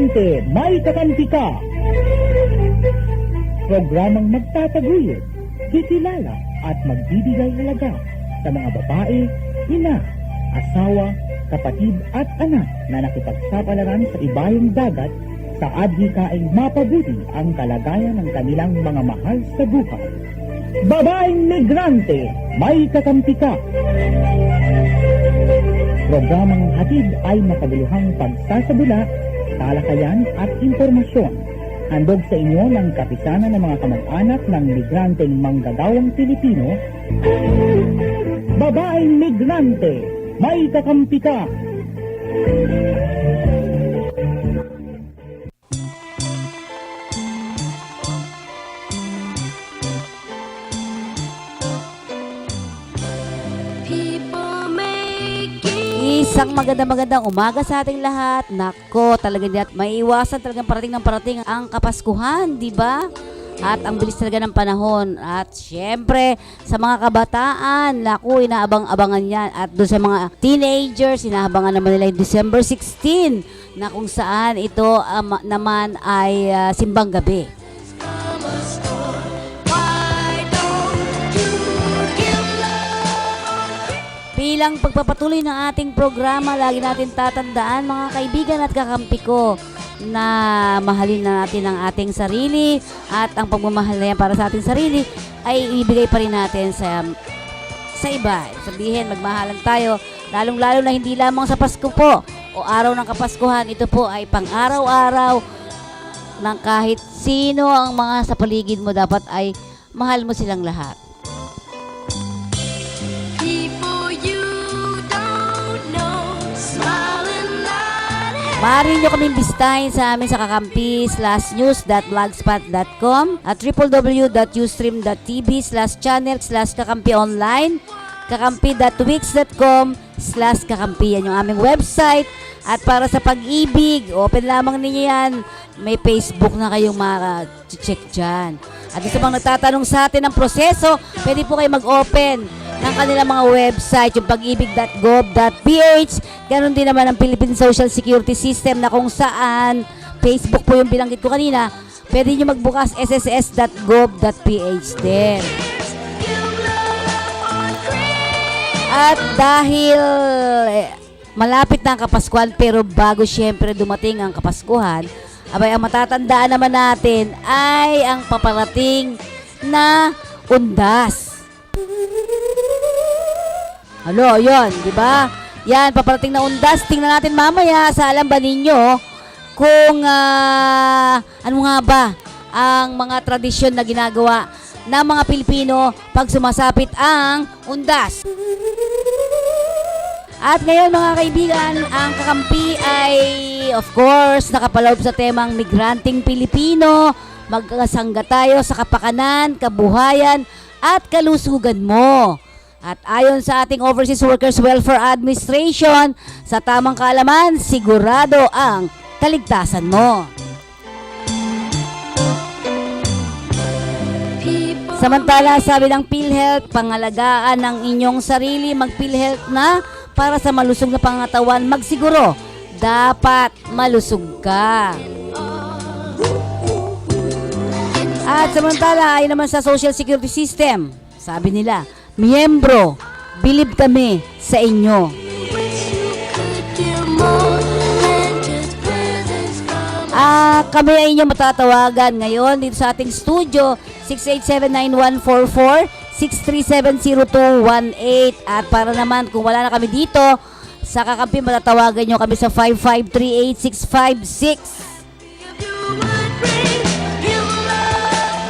Migrante, May Kakampi Ka. Programang magtataguyod, kikilala at magbibigay halaga sa mga babae, ina, asawa, kapatid at anak na nakipagsapalaran sa ibayong dagat sa adhikaing mapabuti ang kalagayan ng kanilang mga mahal sa buhay. Babaeng Migrante, May Kakampi Ka. Programang hatid ay makabuluhang pagsasabula, talakayan at impormasyon. Handog sa inyo ng kapisanan ng mga kamag-anak ng migranteng manggagawang Pilipino. Babaeng Migrante, May Kakampi Ka. Isang magandang umaga sa ating lahat. Nako, talaga diyan maiiwasan talagang parating ang Kapaskuhan, di ba? At ang bilis talaga ng panahon. At syempre, sa mga kabataan, naku, inaabang-abangan yan. At doon sa mga teenagers, inaabangan naman nila yung December 16 na kung saan ito naman ay simbang gabi. Bilang pagpapatuloy ng ating programa, lagi natin tatandaan mga kaibigan at kakampi ko na mahalin na natin ang ating sarili at ang pagmamahal na yan para sa ating sarili ay ibigay pa rin natin sa iba. Sabihin, magmahalan tayo, lalong-lalo na hindi lamang sa Pasko po o araw ng Kapaskuhan. Ito po ay pang-araw-araw ng kahit sino ang mga sa paligid mo, dapat ay mahal mo silang lahat. Maaari nyo kaming bistahin sa amin sa kakampi/news.blogspot.com at www.ustream.tv/channel/kakampionline, kakampi.wix.com/kakampi. Yan yung aming website. At para sa pag-ibig, open lamang ninyo yan. May Facebook na kayong check dyan. At gusto bang nagtatanong sa atin ng proseso, pwede po kayo mag-open ng kanilang mga website, yung pag-ibig.gov.ph. Ganon din naman ang Philippine Social Security System na kung saan Facebook po yung binanggit ko kanina. Pwede nyo magbukas sss.gov.ph din. At dahil malapit na ang Kapaskuhan, pero bago syempre dumating ang Kapaskuhan, abay ang matatandaan naman natin ay ang paparating na undas. Ano, yun, di ba? Yan, paparating na undas. Tingnan natin mamaya sa alam ba ninyo kung ano nga ba ang mga tradisyon na ginagawa ng mga Pilipino pag sumasapit ang undas. At ngayon mga kaibigan, ang kakampi ay of course nakapaloob sa temang migranteng Pilipino. Magkasangga tayo sa kapakanan, kabuhayan at kalusugan mo. At ayon sa ating Overseas Workers Welfare Administration, sa tamang kaalaman, sigurado ang kaligtasan mo. Samantala, sabi ng PhilHealth, pangalagaan ng inyong sarili, mag-PhilHealth na para sa malusog na pangatawan. Magsiguro, dapat malusog ka. At samantala, ay naman sa Social Security System, sabi nila, miyembro, bilib kami sa inyo. Kami ay inyong matatawagan ngayon dito sa ating studio, 687-9144, 637-0218. At para naman kung wala na kami dito sa kakampi, matatawagan nyo kami sa 5538656.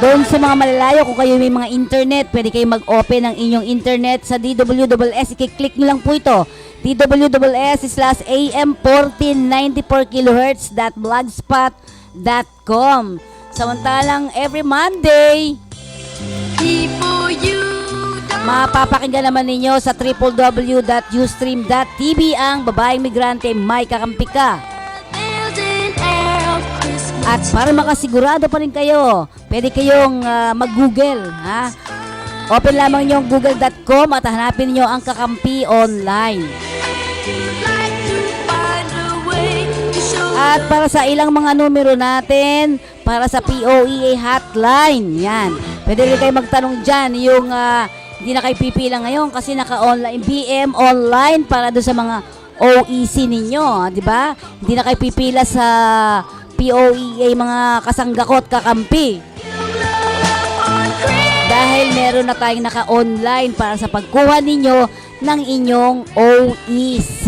Doon sa mga malalayo, kung kayo may mga internet, pwede kayo mag-open ng inyong internet sa DWSS. I-click nyo lang po ito. DWSS/AM1494kHz.blogspot.com. Samantalang every Monday, mapapakinggan naman ninyo sa www.ustream.tv ang Babaeng Migrante, May Kakampi Ka. At para makasigurado pa rin kayo, pwede kayong mag-google, ha? Open lamang nyo ang google.com at hanapin nyo ang Kakampi online. At para sa ilang mga numero natin, para sa POEA hotline, yan. Pwede rin kayo magtanong dyan, yung hindi na kayo pipila ngayon kasi naka-online, BM online para doon sa mga OEC ninyo, di ba? Hindi na kayo pipila sa POEA mga kasanggakot kakampi. Dahil meron na tayong naka-online para sa pagkuha ninyo ng inyong OEC.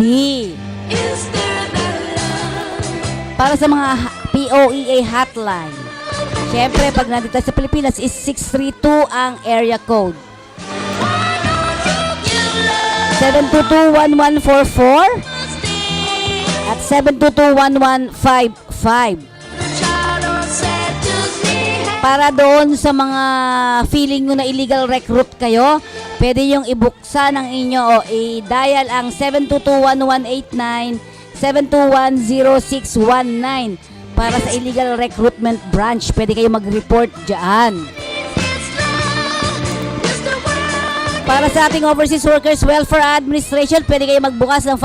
Para sa mga POEA hotline, syempre pag nandito sa Pilipinas is 632 ang area code. 722-1144 at 722-1155. Para doon sa mga feeling nyo na illegal recruit kayo, pwede yung ibuksan ang inyo o i-dial ang 722-1189, 721-0619 para sa illegal recruitment branch. Pwede kayo mag-report dyan. Para sa ating Overseas Workers Welfare Administration, pwede kayo magbukas ng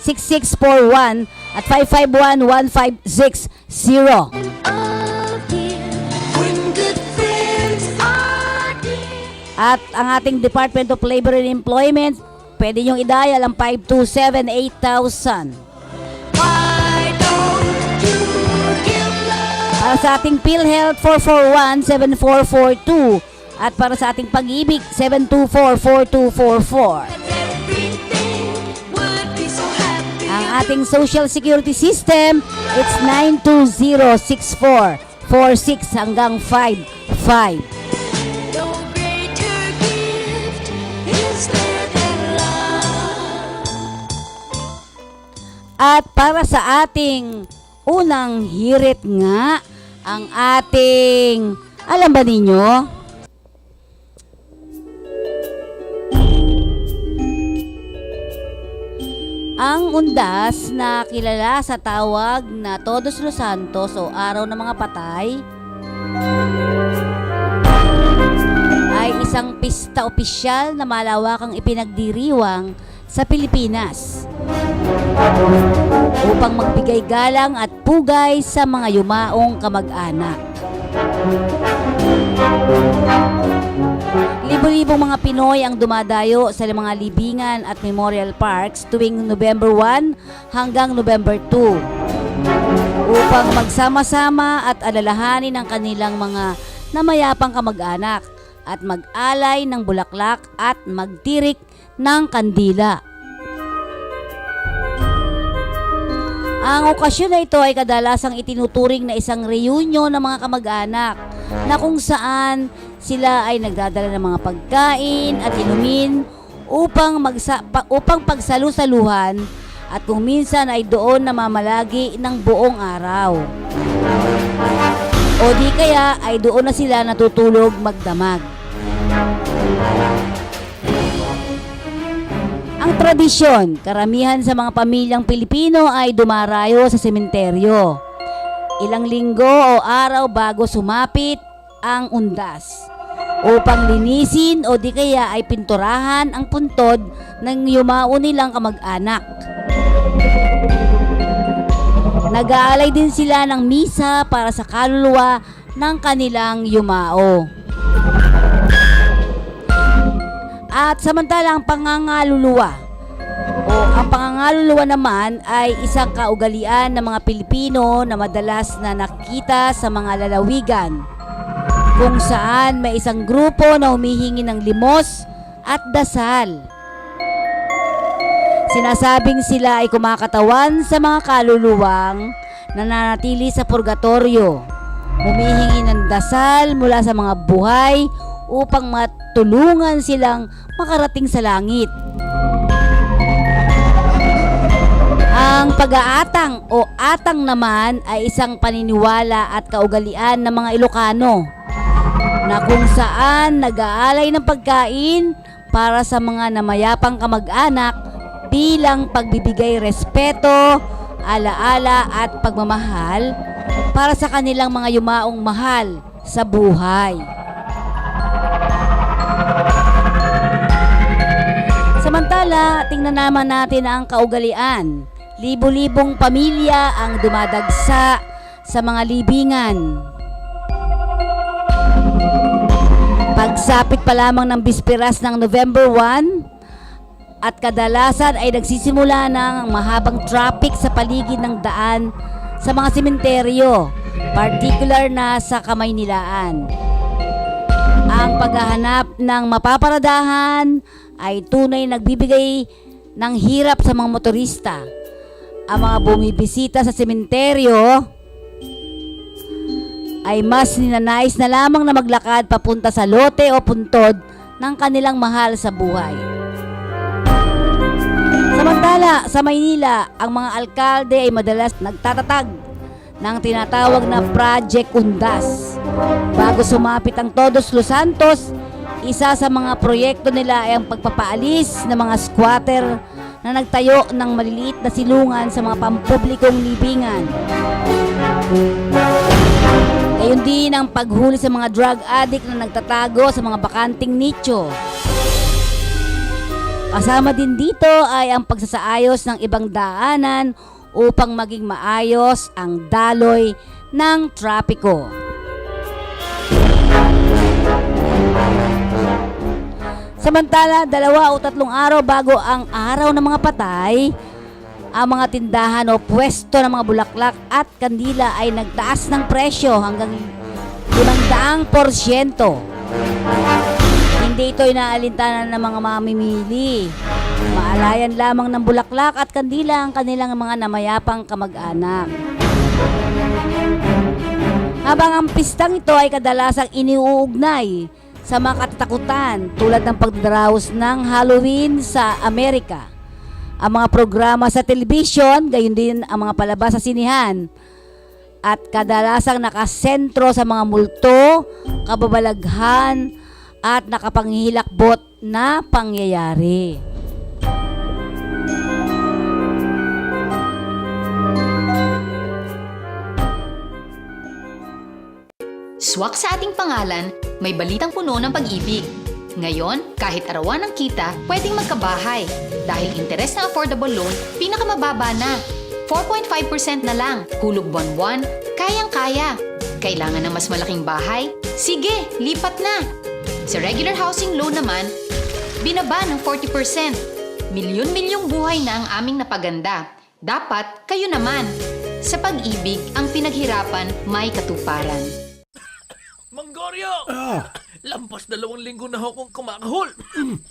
551-6641 at 551-1560. At ang ating Department of Labor and Employment, pwede nyo i-dial ang 527-8000. Para sa ating PhilHealth, 441-7442. At para sa ating Pag-ibig, 724-4244. Ang ating Social Security System, it's 920-6446 hanggang 55. At para sa ating unang hirit nga, ang ating, alam ba ninyo? Ang undas na kilala sa tawag na Todos los Santos o Araw ng mga Patay ay isang pista opisyal na malawakang ipinagdiriwang sa Pilipinas upang magbigay galang at pugay sa mga yumaong kamag-anak. Libo-libong mga Pinoy ang dumadayo sa mga libingan at memorial parks tuwing November 1 hanggang November 2 upang magsama-sama at alalahanin ang kanilang mga namayapang kamag-anak at mag-alay ng bulaklak at magtirik ng kandila. Ang okasyon na ito ay kadalasang itinuturing na isang reunion ng mga kamag-anak na kung saan sila ay nagdadala ng mga pagkain at inumin upang pagsalu-saluhan at kung minsan ay doon namamalagi ng buong araw. O di kaya ay doon na sila natutulog magdamag. Ang tradisyon, karamihan sa mga pamilyang Pilipino ay dumarayo sa sementeryo. Ilang linggo o araw bago sumapit ang undas upang linisin o di kaya ay pinturahan ang puntod ng yumao nilang kamag-anak. Nag-aalay din sila ng misa para sa kaluluwa ng kanilang yumao. At samantala ang pangangaluluwa ang pangangaluluwa naman ay isang kaugalian ng mga Pilipino na madalas na nakikita sa mga lalawigan kung saan may isang grupo na humihingi ng limos at dasal. Sinasabing sila ay kumakatawan sa mga kaluluwang nananatili sa purgatorio, humihingi ng dasal mula sa mga buhay upang matulungan silang makarating sa langit. Ang pag-aatang o atang naman ay isang paniniwala at kaugalian ng mga Ilocano na kung saan nag-aalay ng pagkain para sa mga namayapang kamag-anak bilang pagbibigay respeto, alaala at pagmamahal para sa kanilang mga yumaong mahal sa buhay. Samantala, tingnan naman natin ang kaugalian Libo-libong pamilya ang dumadagsa sa mga libingan. Pagsapit pa lamang ng bisperas ng November 1 at kadalasan ay nagsisimula ng mahabang traffic sa paligid ng daan sa mga sementeryo, particular na sa Kamaynilaan. Ang paghahanap ng mapaparadahan ay tunay nagbibigay ng hirap sa mga motorista. Ang mga bumibisita sa sementeryo ay mas ninanais na lamang na maglakad papunta sa lote o puntod ng kanilang mahal sa buhay. Samantala, sa Maynila, ang mga alkalde ay madalas nagtatatag ng tinatawag na Project Undas. Bago sumapit ang Todos Los Santos, isa sa mga proyekto nila ay ang pagpapaalis ng mga squatter na nagtayo ng maliliit na silungan sa mga pampublikong libingan. Gayon din ang paghuli sa mga drug addict na nagtatago sa mga bakanting nicho. Kasama din dito ay ang pagsasaayos ng ibang daanan upang maging maayos ang daloy ng trapiko. Samantala, 2 o 3 araw bago ang araw ng mga patay, ang mga tindahan o pwesto ng mga bulaklak at kandila ay nagtaas ng presyo hanggang 500%. Hindi ito inaalintanan ng mga mamimili. Maalayan lamang ng bulaklak at kandila ang kanilang mga namayapang kamag-anak. Habang ang pistang ito ay kadalasang iniuugnay sa mga katatakutan tulad ng pagdaraos ng Halloween sa Amerika. Ang mga programa sa telebisyon, gayon din ang mga palabas sa sinihan, at kadalasang nakasentro sa mga multo, kababalaghan, at nakapanghihilakbot na pangyayari. Swak sa ating pangalan, may balitang puno ng pag-ibig. Ngayon, kahit arawan ng kita, pwedeng magkabahay. Dahil interes na affordable loan, pinakamababa na. 4.5% na lang. Hulog buwan-buwan, kayang-kaya. Kailangan ng mas malaking bahay? Sige, lipat na. Sa regular housing loan naman, binaba ng 40%. Milyon-milyong buhay na ang aming napaganda. Dapat kayo naman. Sa pag-ibig, ang pinaghirapan may katuparan. Manggoryo! Lampas 2 linggo na akong kumakahol.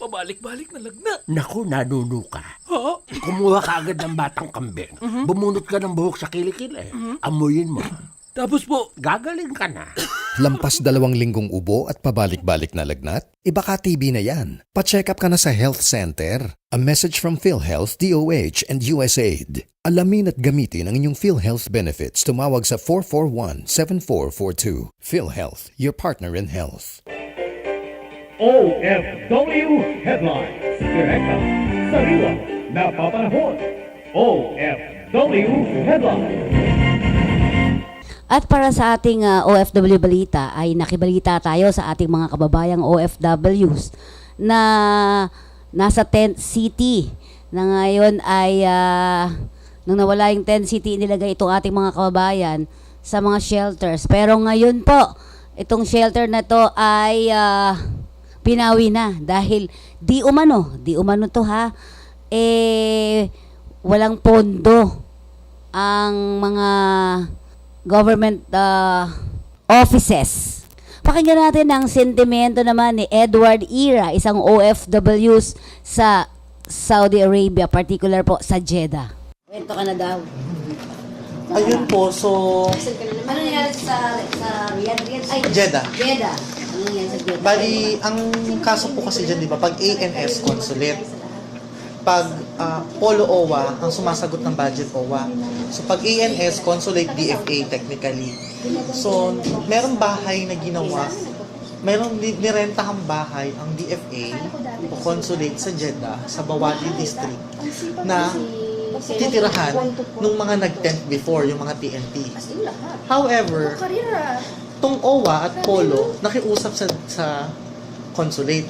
Pabalik-balik na lagnat. Naku, nanuno ka. Ha? Kumuha ka agad ng batang kambing. Bumunot ka ng buhok sa kilikili. Amuyin mo. Tapos po, Gagaling ka na. Lampas 2 linggong ubo at pabalik-balik na lagnat? Iba ka TB na yan. Pa-check up ka na sa health center. A message from PhilHealth, DOH, and USAID. Alamin at gamitin ang inyong PhilHealth benefits. Tumawag sa 441-7442. PhilHealth, your partner in health. OFW Headlines. Direkta, sariwa, napapanahon. OFW Headlines. At para sa ating OFW balita ay nakibalita tayo sa ating mga kababayang OFWs na nasa tent city na ngayon ay nung nawala yung tent city, inilagay itong ating mga kababayan sa mga shelters. Pero ngayon po, itong shelter na to ay pinawi na dahil di umano to ha, walang pondo ang mga government offices. Pakinggan natin ang sentimento naman ni Edward Ira, isang OFWs sa Saudi Arabia, particular po sa Jeddah. Kwento ka na daw. Ayun po, so... Ano nangyari sa Riyadh? Ay, Jeddah. Jeddah. Ano nangyari sa Jeddah? Bali, ang kaso po kasi dyan, di ba, pag ANS consulate, pag Polo OWA, ang sumasagot ng budget OWA. So, pag ANS, consulate DFA technically. So, merong bahay na ginawa, merong nirentahang bahay ang DFA o consulate sa Jeddah, sa Bawali District, na titirahan ng mga nag-tent before, yung mga TNT. However, tong OWA at Polo, nakiusap sa consulate.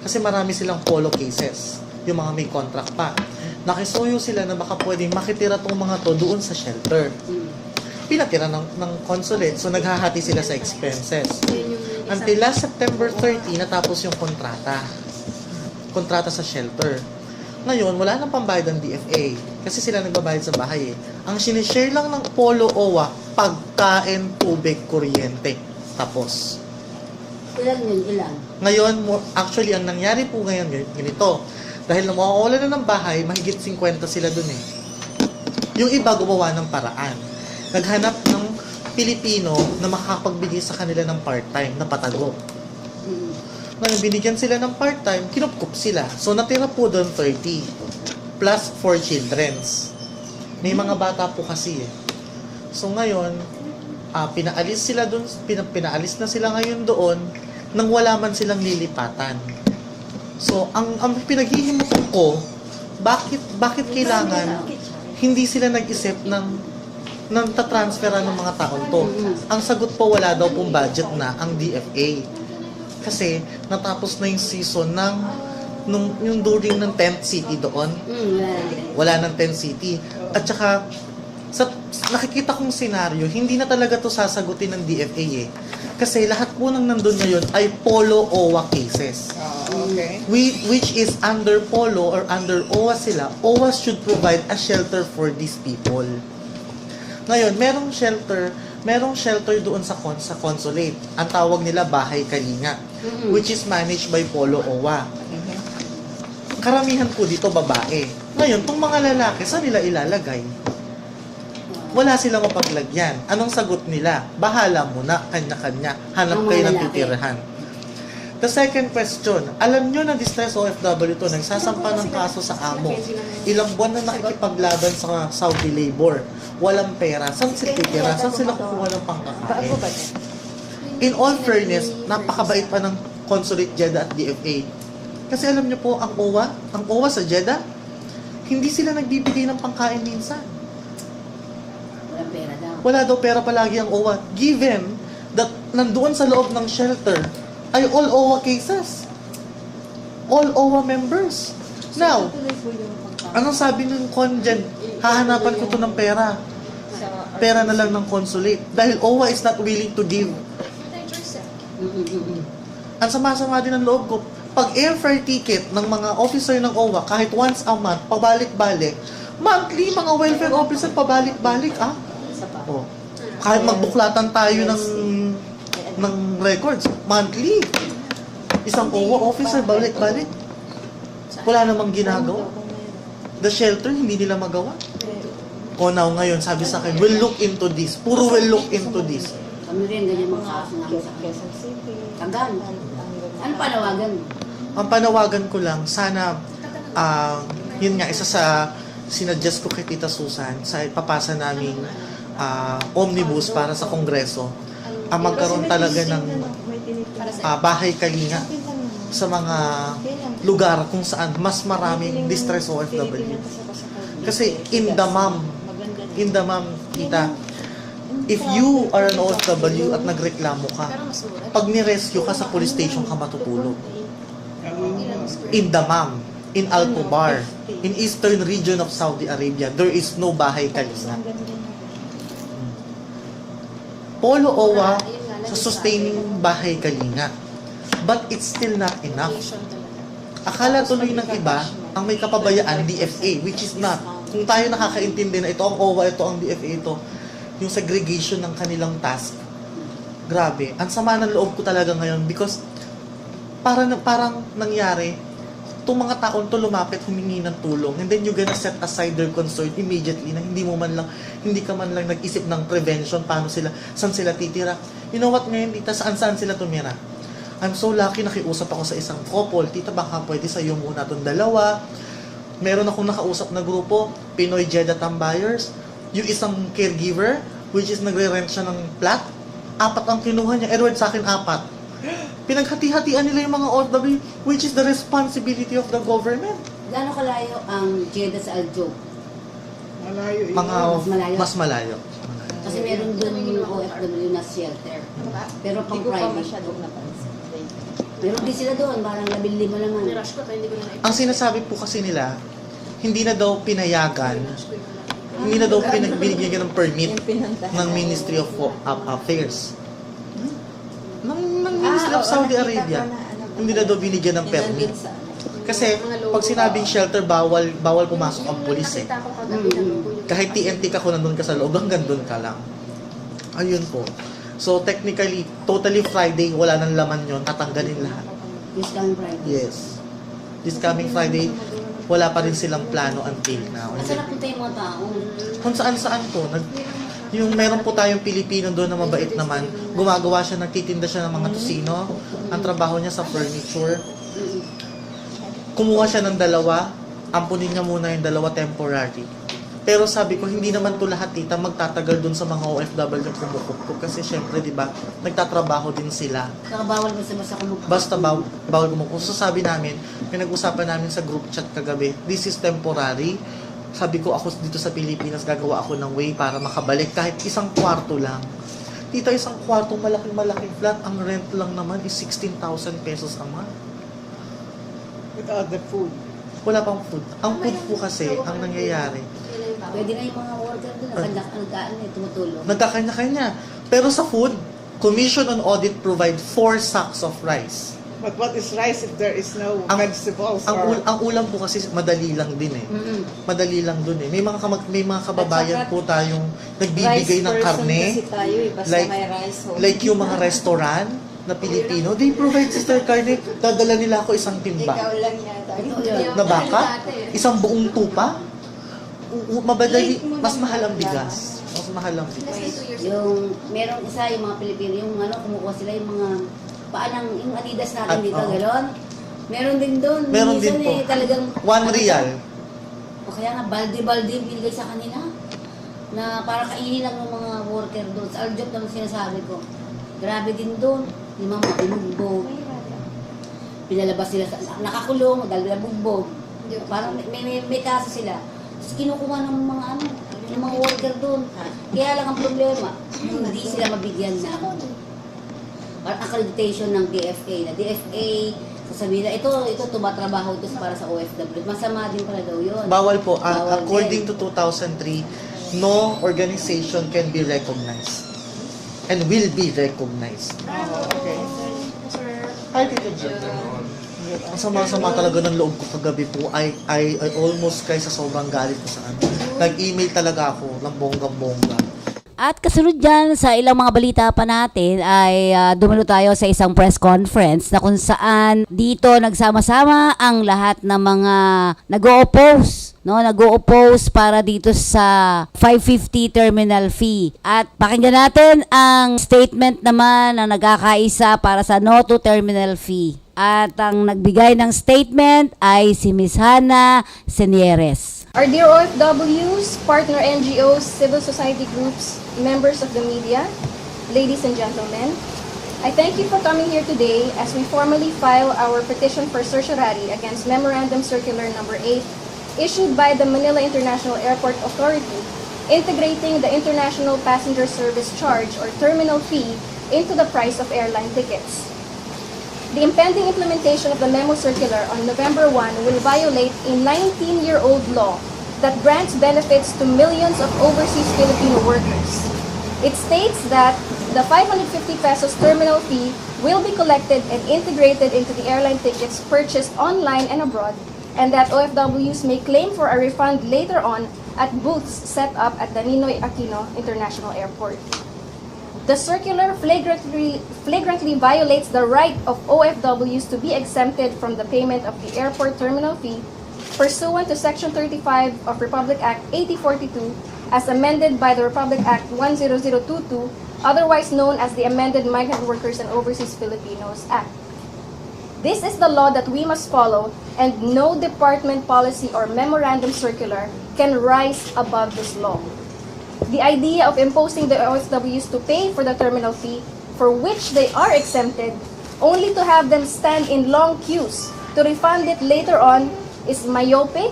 Kasi marami silang Polo cases, yung mga may contract pa. nakisuyo sila na baka pwedeng makitira tong mga to doon sa shelter. Pinatira ng consulate, so naghahati sila sa expenses. Until last September 30, natapos yung kontrata sa shelter. Ngayon, wala nang pambayad ng DFA kasi sila nagbabayad sa bahay eh. Ang sinishare lang ng Polo OWA, pagkain, tubig, kuryente. Tapos. Ilan yun? Ilan? Ngayon, actually, ang nangyari po ngayon, ganito. Dahil na mawawala na ng bahay, mahigit 50 sila dun eh. Yung iba gumawa ng paraan. Naghanap ng Pilipino na makakapagbigay sa kanila ng part-time na patago. Ngayon, binigyan sila ng part-time, kinupkup sila. So, natira po doon 30. Plus 4 childrens. May mga bata po kasi eh. So, ngayon, pinaalis sila doon, pinaalis na sila ngayon doon nang wala man silang lilipatan. So, ang pinaghihimutan ko, bakit kailangan hindi sila nag-isip ng tatransfera ng mga taon to? Ang sagot po, wala daw pong budget na ang DFA. Kasi natapos na yung season ng yung during ng 10th city doon. Wala ng 10th city. At saka sa nakikita kong senaryo, hindi na talaga to sasagutin ng DFA eh. Kasi lahat po nang nandun ngayon ay Polo OWA cases. Okay. Which is under Polo or under OWA sila. OWA should provide a shelter for these people. Ngayon, merong shelter doon sa consulate. Ang tawag nila Bahay Kalinga, which is managed by Polo OWA. Karamihan po dito babae. Ngayon, tong mga lalaki, saan nila ilalagay? Wala silang mapaglagyan. Anong sagot nila? Bahala muna, kanya-kanya. Hanap kayo ng titirahan. The second question, alam nyo na distress OFW to, nagsasampa ng kaso sa amo. Ilang buwan na nakikipaglaban sa Saudi labor. Walang pera. Saan sila titira? Saan sila kukuha ng pangkakain? In all fairness, napakabait pa ng Consulate Jeddah at DFA. Kasi alam nyo po, ang OWA sa Jeddah, hindi sila nagbibigay ng pangkain minsan. Pera daw. Wala daw pera palagi ang OWA. Given that nandoon sa loob ng shelter ay all OWA cases. All OWA members. Now, anong sabi ng congen? Hahanapan ko to ng pera. Pera na lang ng consulate. Dahil OWA is not willing to give. Ang sama-sama din ng loob ko. Pag airfare ticket ng mga officer ng OWA, kahit once a month, pabalik-balik, monthly, mga welfare officer, pabalik-balik, Oh. Kahit magbuklatan tayo ng records, monthly. Isang OWA officer, balik-balik. Wala namang ginagawa. The shelter, hindi nila magawa. Now, ngayon, sabi sa akin, we'll look into this. Puro we'll look into this. Kami rin, ganyan mga kaso namin sa Quezon City. Tagal. Ano panawagan? Ang panawagan ko lang, sana, yun nga, isa sa sinadjust ko kay Tita Susan, sa ipapasa namin omnibus para sa Kongreso, magkaroon talaga ng bahay kalinga sa mga lugar kung saan mas maraming distress OFW. Kasi in the mom, Tita, if you are an OFW at nagreklamo ka, pag ni-rescue ka sa police station ka matutulog. In Dammam, in Al-Kubar, in eastern region of Saudi Arabia, there is no bahay kalinga. Polo OWA sa sustaining bahay kalinga. But it's still not enough. Akala tuloy ng iba, ang may kapabayaan, DFA, which is not. Kung tayo nakakaintindi na ito ang OWA, ito ang DFA, ito, yung segregation ng kanilang task. Grabe. Ang sama ng loob ko talaga ngayon because parang nangyari, itong mga taon to lumapit, humingi ng tulong, and then you're gonna set aside their concern immediately na hindi ka man lang nag-isip ng prevention, saan sila titira. You know what ngayon, Tita, saan sila tumira? I'm so lucky, nakiusap ako sa isang couple, Tita, baka pwede sa iyo muna itong dalawa. Meron akong nakausap na grupo, Pinoy Jeddah Tambayers, yung isang caregiver, which is nagre-rent siya ng flat, 4 ang kinuha niya, Edward sa akin 4. Pinaghati-hatian nila yung mga OFW, which is the responsibility of the government. Gaano kalayo ang Jeddah sa Aljo? Malayo yun. Mas malayo. Kasi meron doon yung OFW na shelter. Pero pang private. Meron din sila doon, parang 15 naman. Ang sinasabi po kasi nila, hindi na daw pinayagan, hindi na daw binigyan ng permit ng Ministry of Affairs. Ng Ministry of Saudi Arabia. Hindi na daw binigyan ng permit. Kasi pag sinabing shelter, bawal pumasok ang pulis eh. Kahit TNT ka kung nandun ka sa loob, hanggang doon ka lang. Ayun po. So technically, totally Friday, wala nang laman yon, tatanggalin lahat. This coming Friday. Yes. This coming Friday, wala pa rin silang plano until now. Saan napunta yung mga tao? Kung saan-saan po. Yung meron po tayong Pilipino doon na mabait naman, gumagawa siya, nagtitinda siya ng mga tusino. Ang trabaho niya sa furniture. Kumuha siya ng 2, ampunin niya muna yung 2 temporary. Pero sabi ko, hindi naman to lahat, tita, magtatagal dun sa mga OFW na kumukupkup. Kasi syempre, di ba, nagtatrabaho din sila. Saka bawal mo sa kumukha. Basta bawal kumukupkup. So sabi namin, pinag-usapan namin sa group chat kagabi, this is temporary. Sabi ko, ako dito sa Pilipinas, gagawa ako ng way para makabalik kahit 1 kwarto lang. Tita, 1 kwarto, malaking flat. Ang rent lang naman is 16,000 pesos a month. Without the food. Wala pang food. Ang food po kasi, ang nangyayari, Pwede na yung mga worker doon, tumutulong. nagkakanya-kanya. Pero sa food, Commission on Audit provide 4 sacks of rice. But what is rice if there is no vegetables? Ang ulam po kasi madali lang din eh. Madali lang dun eh. May mga kababayan po tayong nagbibigay ng karne. Like yung mga restaurant na Pilipino, they provide sister karne. Dadala nila ako 1 timba. Na baka? 1 buong tupa? Mabadali, mas mahal ang bigas. Mas mahal ang bigas. Yung, merong isa, yung mga Pilipino, yung kumukuha sila yung mga paanang, yung Adidas natin dito, gano'n. Meron din doon. Meron din po. Talagang, 1 real. O kaya nga, balde-balde yung binigay sa kanila. Na para kainin lang ng mga worker doon. Sa Aljop naman sinasabi ko. Grabe din doon. Yung mga binugbog. Pinalabas sila, nakakulong, dahil binugbog. Parang may kaso sila. Tapos kinukuha ng mga ng mga worker doon. Kaya lang ang problema, hindi sila mabigyan ng accreditation ng DFA. Na DFA, sasabihin na, ito tumatrabaho ito para sa OFW. Masama din pala daw yun. Bawal po. Bawal According din. to 2003, no organization can be recognized and will be recognized. Okay. Ay, Tito Jen. Ang sama-sama talaga ng loob ko kagabi po. I almost cry sa sobrang galit ko sa ano. Nag-email talaga ako ng bonggang-bongga. At kasunod dyan sa ilang mga balita pa natin ay dumalo tayo sa isang press conference na kung saan dito nagsama-sama ang lahat ng mga nag-o-oppose. Nag-o-oppose para dito sa 550 terminal fee. At pakinggan natin ang statement naman na nagkakaisa para sa no to terminal fee. At ang nagbigay ng statement ay si Ms. Hannah Senieres. Our dear OFWs, partner NGOs, civil society groups, members of the media, ladies and gentlemen, I thank you for coming here today as we formally file our petition for certiorari against Memorandum Circular Number 8 issued by the Manila International Airport Authority integrating the International Passenger Service Charge or terminal fee into the price of airline tickets. The impending implementation of the memo circular on November 1 will violate a 19-year-old law that grants benefits to millions of overseas Filipino workers. It states that the 550 pesos terminal fee will be collected and integrated into the airline tickets purchased online and abroad, and that OFWs may claim for a refund later on at booths set up at the Ninoy Aquino International Airport. The circular flagrantly violates the right of OFWs to be exempted from the payment of the airport terminal fee pursuant to Section 35 of Republic Act 8042 as amended by the Republic Act 10022, otherwise known as the Amended Migrant Workers and Overseas Filipinos Act. This is the law that we must follow, and no department policy or memorandum circular can rise above this law. The idea of imposing the OFWs to pay for the terminal fee, for which they are exempted, only to have them stand in long queues to refund it later on, is myopic,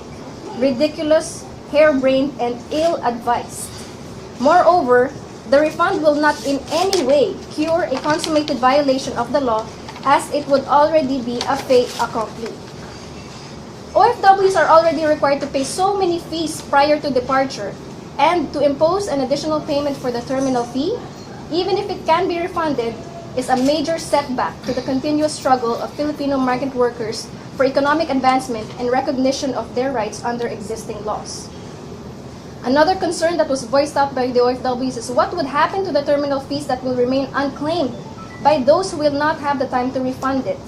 ridiculous, harebrained, and ill-advised. Moreover, the refund will not in any way cure a consummated violation of the law, as it would already be a fait accompli. OFWs are already required to pay so many fees prior to departure, and to impose an additional payment for the terminal fee, even if it can be refunded, is a major setback to the continuous struggle of Filipino migrant workers for economic advancement and recognition of their rights under existing laws. Another concern that was voiced out by the OFWs is what would happen to the terminal fees that will remain unclaimed by those who will not have the time to refund it.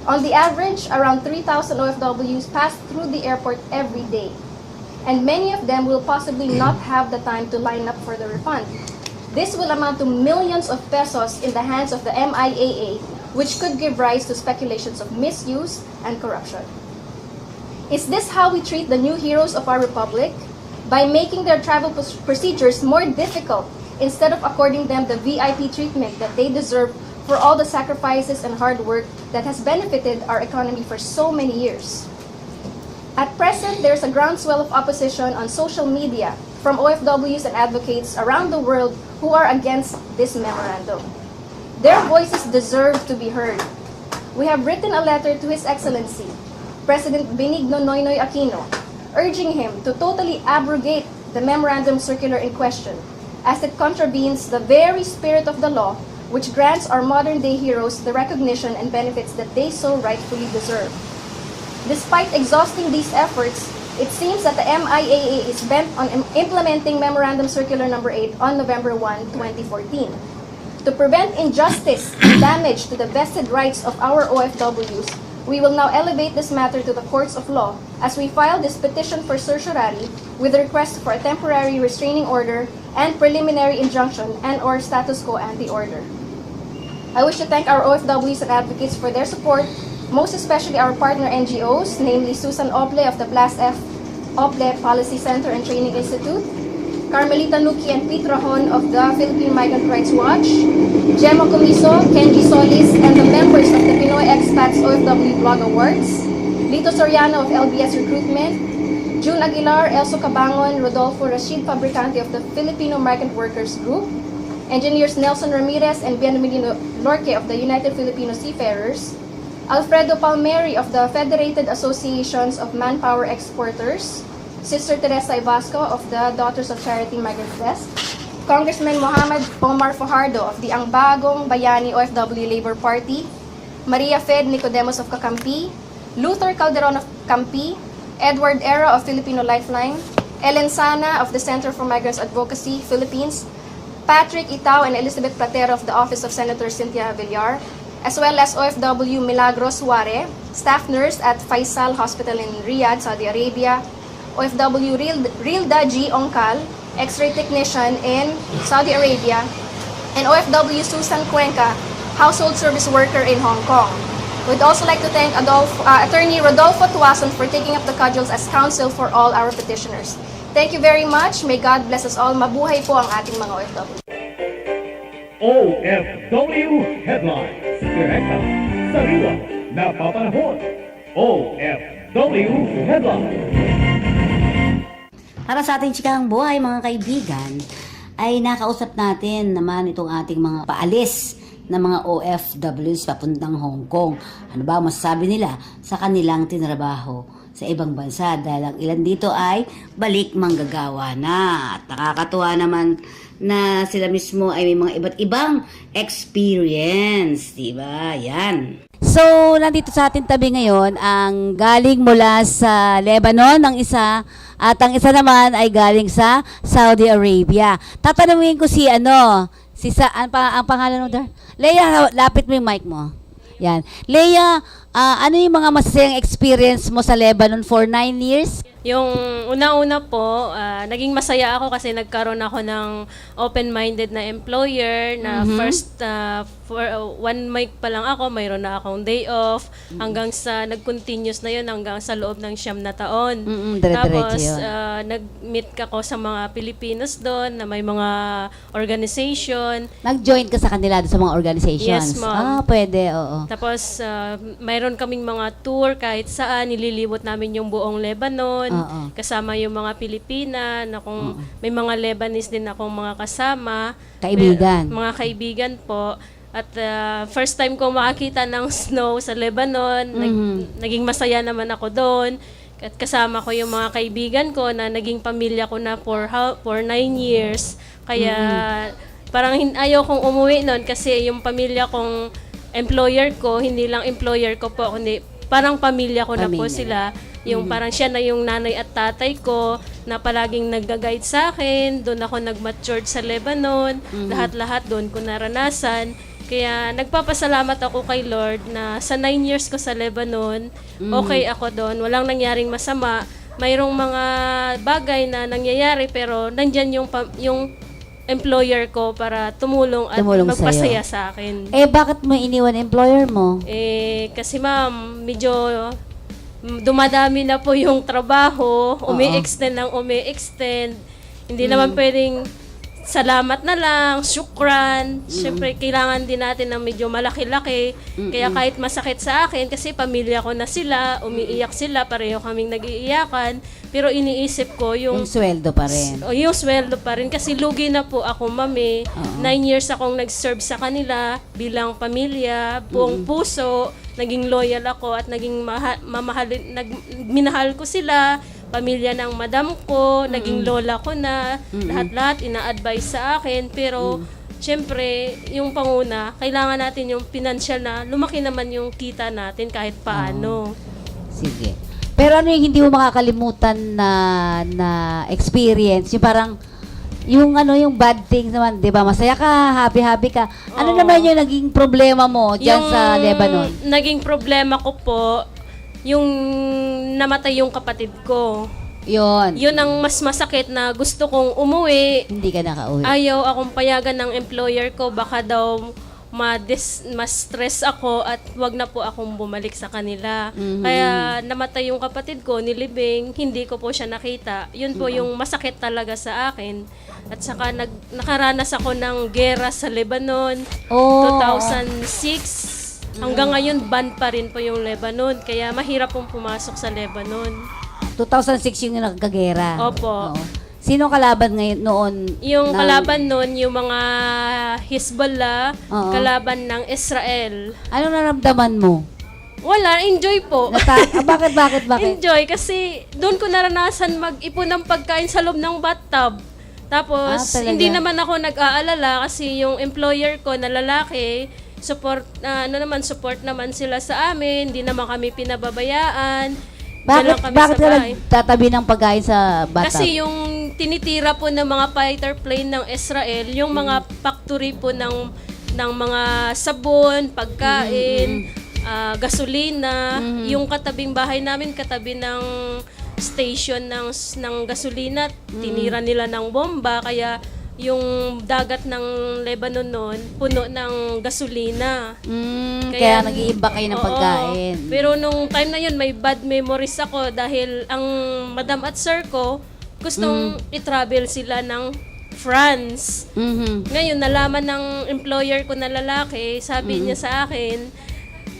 On the average, around 3,000 OFWs pass through the airport every day, and many of them will possibly not have the time to line up for the refund. This will amount to millions of pesos in the hands of the MIAA, which could give rise to speculations of misuse and corruption. Is this how we treat the new heroes of our republic? By making their travel procedures more difficult instead of according them the VIP treatment that they deserve for all the sacrifices and hard work that has benefited our economy for so many years. At present, there's a groundswell of opposition on social media from OFWs and advocates around the world who are against this memorandum. Their voices deserve to be heard. We have written a letter to His Excellency, President Benigno Noynoy Aquino, urging him to totally abrogate the memorandum circular in question, as it contravenes the very spirit of the law, which grants our modern-day heroes the recognition and benefits that they so rightfully deserve. Despite exhausting these efforts, it seems that the MIAA is bent on implementing Memorandum Circular Number 8 on November 1, 2014. To prevent injustice and damage to the vested rights of our OFWs, we will now elevate this matter to the courts of law as we file this petition for certiorari with a request for a temporary restraining order and preliminary injunction and/or status quo ante order. I wish to thank our OFWs and advocates for their support, most especially our partner NGOs, namely Susan Ople of the Blas F. Ople Policy Center and Training Institute, Carmelita Nuki and Pete Rajon of the Philippine Migrant Rights Watch, Gemma Comiso, Kenji Solis, and the members of the Pinoy Expats OFW Blog Awards, Lito Soriano of LBS Recruitment, June Aguilar, Elso Cabangon, Rodolfo Rashid Fabricante of the Filipino Migrant Workers Group, Engineers Nelson Ramirez and Bienvenido Lorque of the United Filipino Seafarers, Alfredo Palmeri of the Federated Associations of Manpower Exporters, Sister Teresa Ibasco of the Daughters of Charity Migrant Desk, Congressman Mohamed Omar Fajardo of the Ang Bagong Bayani OFW Labor Party, Maria Fed Nicodemos of Kakampi, Luther Calderon of Campi, Edward Era of Filipino Lifeline, Ellen Sana of the Center for Migrants Advocacy, Philippines, Patrick Itao and Elizabeth Platero of the Office of Senator Cynthia Villar, as well as OFW Milagros Suare, staff nurse at Faisal Hospital in Riyadh, Saudi Arabia, OFW Rilda G. Ongkal, X-ray technician in Saudi Arabia, and OFW Susan Cuenca, household service worker in Hong Kong. We'd also like to thank Attorney Rodolfo Tuason for taking up the cudgels as counsel for all our petitioners. Thank you very much. May God bless us all. Mabuhay po ang ating mga OFW. OFW Headlines. Direkta, sariwa, napapanahon. OFW Headlines. Para sa ating chikahang buhay, mga kaibigan, ay nakausap natin naman itong ating mga paalis na mga OFWs papuntang Hong Kong. Ano ba masasabi nila sa kanilang tinrabaho sa ibang bansa dahil ang ilan dito ay balik manggagawa na. At nakakatuwa naman na sila mismo ay may mga iba't ibang experience. Diba? Yan. So, nandito sa ating tabi ngayon ang galing mula sa Lebanon, ang isa, at ang isa naman ay galing sa Saudi Arabia. Tatanungin ko ang pangalan mo there? Leia, lapit mo yung mic mo. Yan. Leia, ano yung mga masasayang experience mo sa Lebanon for 9 years? Yung una-una po, naging masaya ako kasi nagkaroon ako ng open-minded na employer na first, for 1 week pa lang ako, mayroon na akong day off, hanggang sa nag-continuous na yun hanggang sa loob ng 9 na taon. Tapos, nag-meet ako sa mga Pilipinos doon na may mga organization. Nag-join ka sa kanila sa mga organizations? Yes, ma'am. Pwede, oo. Tapos, mayroon kaming mga tour kahit saan, nililibot namin yung buong Lebanon. Kasama yung mga Pilipina, na kung may mga Lebanese din akong mga kasama. Kaibigan. Mga kaibigan po. At first time ko makakita ng snow sa Lebanon. Naging masaya naman ako doon. At kasama ko yung mga kaibigan ko na naging pamilya ko na for 9 years. Kaya parang ayaw kong umuwi nun kasi yung pamilya kong employer ko, hindi lang employer ko po, kundi parang pamilya ko na po sila. Yung parang siya na yung nanay at tatay ko na palaging nag-guide sa akin. Doon ako nag-matured sa Lebanon. Lahat-lahat doon ko naranasan. Kaya nagpapasalamat ako kay Lord na sa 9 years ko sa Lebanon, okay ako doon. Walang nangyaring masama. Mayroong mga bagay na nangyayari pero nandyan yung employer ko para tumulong at magpasaya sa akin. Bakit mo iniwan employer mo? Kasi ma'am, medyo dumadami na po yung trabaho, umi-extend ng umi-extend. Hindi naman pwedeng salamat na lang, syukran. Siyempre, kailangan din natin ng medyo malaki-laki. Kaya kahit masakit sa akin, kasi pamilya ko na sila, umiiyak sila, pareho kaming nag-iiyakan. Pero iniisip ko yung sweldo pa rin. Yung sweldo pa rin. Kasi lugi na po ako, mami. 9 years akong nag-serve sa kanila bilang pamilya, buong puso. Naging loyal ako at naging minahal ko sila. Pamilya ng madam ko, naging lola ko na, lahat-lahat ina-advise sa akin. Pero, syempre, yung panguna, kailangan natin yung financial na lumaki naman yung kita natin kahit paano. Sige. Pero ano yung hindi mo makakalimutan na experience? Yung parang, yung bad things naman, di ba? Masaya ka, happy ka. Ano naman yung naging problema mo dyan sa Lebanon? Naging problema ko po, yung namatay yung kapatid ko. Yun ang mas masakit na gusto kong umuwi. Hindi ka nakauwi. Ayaw akong payagan ng employer ko. Baka daw ma-stress ako at wag na po akong bumalik sa kanila. Kaya namatay yung kapatid ko, nilibing, hindi ko po siya nakita. Yun po yung masakit talaga sa akin. At saka nakaranas ako ng gera sa Lebanon. 2006. Hanggang ngayon, ban pa rin po yung Lebanon. Kaya mahirap pong pumasok sa Lebanon. 2006 yung nagkagera. Opo. Sino kalaban ngayon noon? Yung kalaban noon, yung mga Hezbollah, kalaban ng Israel. Anong naramdaman mo? Wala, enjoy po. Bakit? Enjoy kasi doon ko naranasan mag-ipon ng pagkain sa loob ng bathtub. Tapos, hindi naman ako nag-aalala kasi yung employer ko na lalaki, support naman sila sa amin, hindi naman kami pinababayaan. Bakit ka nagtatabi ng pagkain sa bathtub? Kasi yung tinitira po ng mga fighter plane ng Israel, yung mga factory po ng mga sabon, pagkain, gasolina, yung katabing bahay namin, katabi ng station ng gasolina, tinira nila ng bomba, kaya yung dagat ng Lebanon noon, puno ng gasolina. Kaya nag-iiba kayo ng pagkain. Pero nung time na yun, may bad memories ako dahil ang madam at sir ko, gustong i-travel sila ng France. Ngayon, nalaman ng employer ko na lalaki, sabi niya sa akin,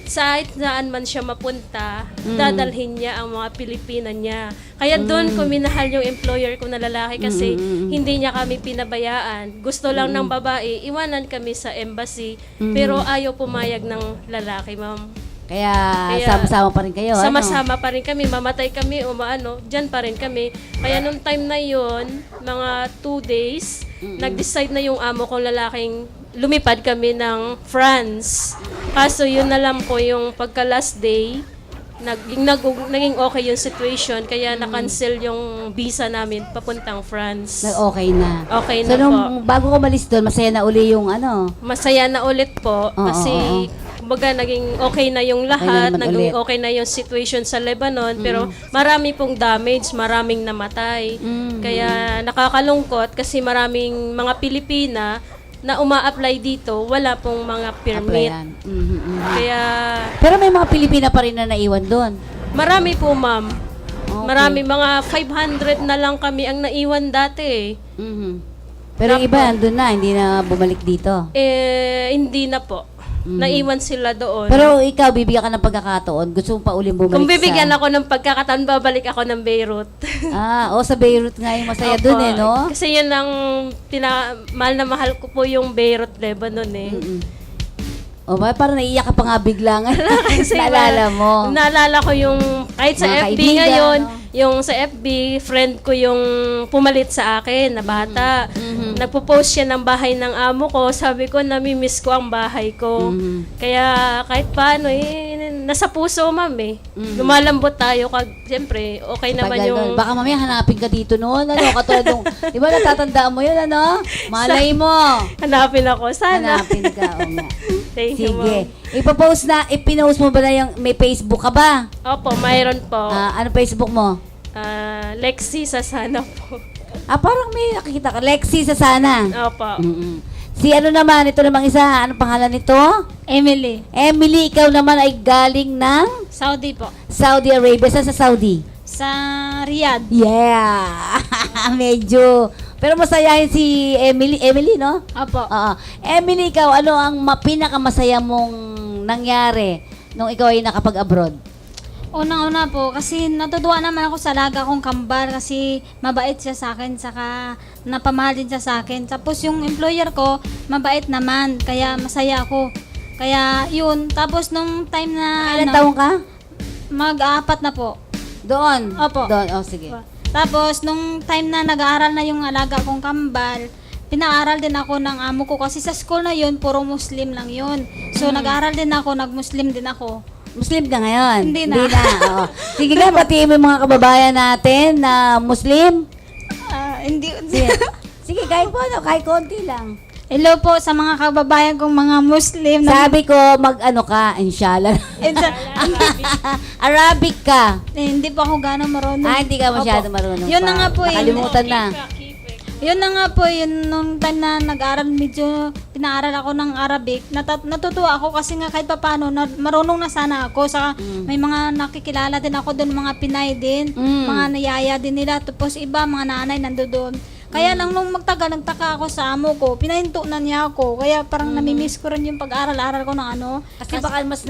saan man siya mapunta, dadalhin niya ang mga Pilipina niya. Kaya doon ko minahal yung employer ko na lalaki kasi hindi niya kami pinabayaan. Gusto lang ng babae, iwanan kami sa embassy, pero ayaw pumayag ng lalaki, ma'am. Kaya sama-sama pa rin kayo, sama-sama pa rin kami, mamatay kami o dyan pa rin kami. Kaya nung time na yon, mga 2 days, nag-decide na yung amo kong lalaking lumipad kami ng France. Kaso yun na lang po yung pagka last day, naging okay yung situation, kaya na-cancel yung visa namin papuntang France. Okay na. Okay so, na po. Bago ko malis doon, masaya na uli yung Masaya na ulit po kasi kumbaga naging okay na yung lahat, naging okay na yung situation sa Lebanon, pero marami pong damage, maraming namatay. Kaya nakakalungkot kasi maraming mga Pilipina na uma-apply dito, wala pong mga permit. Kaya pero may mga Pilipina pa rin na naiwan doon. Marami po, ma'am. Marami, mga 500 na lang kami ang naiwan dati. Pero iba andun na, hindi na bumalik dito. Hindi na po. Naiwan sila doon. Pero ikaw, bibigyan ka ng pagkakataon, gusto mo pa uling bumalik Kung bibigyan ako ng pagkakataon, babalik ako ng Beirut. Sa Beirut nga yung masaya doon no? Kasi yun ang mahal na mahal ko po yung Beirut, Lebanon O ba, parang naiiyak ka pa nga bigla nga. Kasi Naalala mo. Naalala ko yung, kahit sa Mga FB kaibigan, ngayon, no? yung sa FB, friend ko yung pumalit sa akin na bata. Nagpo-post siya ng bahay ng amo ko. Sabi ko, namimiss ko ang bahay ko. Kaya kahit paano, nasa puso, ma'am eh. Lumalambot tayo. Siyempre, okay naman Tagal yung... nun. Baka mamaya hanapin ka dito noon. Ano, katulad nung, di ba natatandaan mo yun, ano? Malay mo. Hanapin ako. Sana. Hanapin ka. O nga. Thank you, Sige. ma'am. Ipinost mo ba na yung, may Facebook ka ba? Opo, mayroon po. Ano Facebook mo? Lexi sa sana po. Parang may nakikita ka. Lexi sa sana. Opo. Si ano naman, ito namang isa, anong pangalan nito? Emily. Emily, ikaw naman ay galing ng Saudi po. Saudi Arabia. Saan sa Saudi? Sa Riyadh. Yeah! Medyo. Pero masayahin si Emily. Emily, no? Opo. Oo. Emily, ikaw, ano ang pinakamasaya mong nangyari nung ikaw ay nakapag-abroad? Unang-una po, kasi natutuwa naman ako sa alaga kong kambal kasi mabait siya sa akin, saka napamahal din siya sa akin. Tapos yung employer ko, mabait naman, kaya masaya ako. Kaya yun, tapos nung time na... Ilan taong ka? Mag-apat na po. Doon? Opo. Doon, sige. Tapos nung time na nag-aaral na yung alaga kong kambal, pinaaral din ako ng amo ko kasi sa school na yun, puro Muslim lang yun. So nag-aaral din ako, nag-Muslim din ako. Muslim ka ngayon? Hindi na. Oo. Sige nga, pati mo yung mga kababayan natin na Muslim. Hindi. Sige, kahit po, kahit konti lang. Hello po sa mga kababayan kong mga Muslim. Sabi ko, mag-ano ka, inshallah. Arabic ka. Hindi po ako gano'ng marunong. Hindi ka masyado marunong Yun pa. na nga po. Nakalimutan na. Yun na nga po, yun nung time na nag-aral, medyo pinaaral ako ng Arabic. Natutuwa ako kasi nga kahit paano, marunong na sana ako. Saka may mga nakikilala din ako doon, mga Pinay din, mga niyaya din nila. Tapos iba, mga nanay nandoon. Kaya lang nung magtagal, nagtaka ako sa amo ko, pinahinto na niya ako. Kaya parang namimiss ko rin yung pag-aral-aral ko ng ano. Kasi baka mas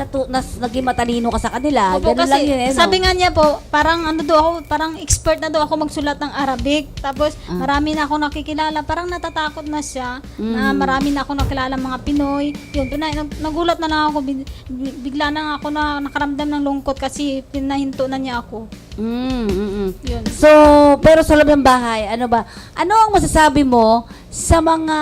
naging matalino ka sa kanila. Opo, Ganun lang yun, no? sabi nga niya po, parang ano daw ako, parang expert na daw ako magsulat ng Arabic. Tapos marami na ako nakikilala, parang natatakot na siya na marami na ako nakilala mga Pinoy. Yun, nagulat na lang ako, bigla na ako na nakaramdam ng lungkot kasi pinahinto na niya ako. Yun. So, pero sa loob ng bahay, ano ba? Ano ang masasabi mo sa mga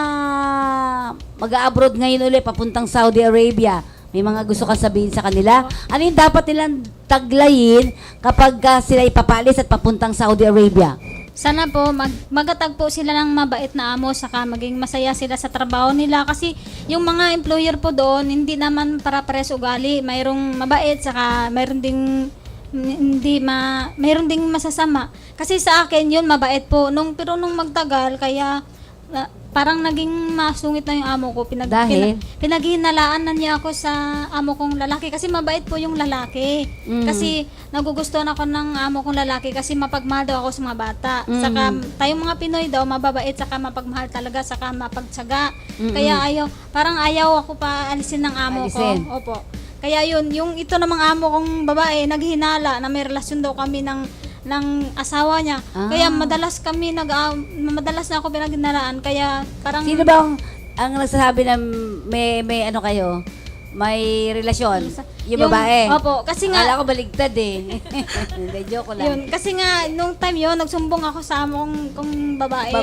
mag-a-abroad ngayon ulit papuntang Saudi Arabia? May mga gusto kang sabihin sa kanila? Ano yung dapat nilang taglayin kapag sila ipapalis at papuntang Saudi Arabia? Sana po magatagpo sila ng mabait na amo, saka maging masaya sila sa trabaho nila kasi yung mga employer po doon hindi naman para-pares ugali, mayroong mabait saka mayroon ding mayroon ding masasama. Kasi sa akin yun mabait po pero nung magtagal kaya parang naging masungit na yung amo ko. Pinaghinalaan na niya ako sa amo kong lalaki kasi mabait po yung lalaki. Kasi nagugustuhan ako ng amo kong lalaki kasi mapagmahal daw ako sa mga bata. Saka tayong mga Pinoy daw mababait saka mapagmahal talaga saka mapagtsaga. Kaya parang ayaw ako pa alisin ng amo ko. Opo. Kaya yun, yung ito namang amo kong babae naghinala na may relasyon daw kami ng asawa niya. Kaya madalas na ako pinaghinalaan. Kaya parang... Sino bang ang nagsasabi na may ano kayo? May relasyon? Yung babae? Opo, kasi nga... Akala ko baligtad eh. Hindi, joke lang. Yun, kasi nga, nung time yun, nagsumbong ako sa amo kong babae.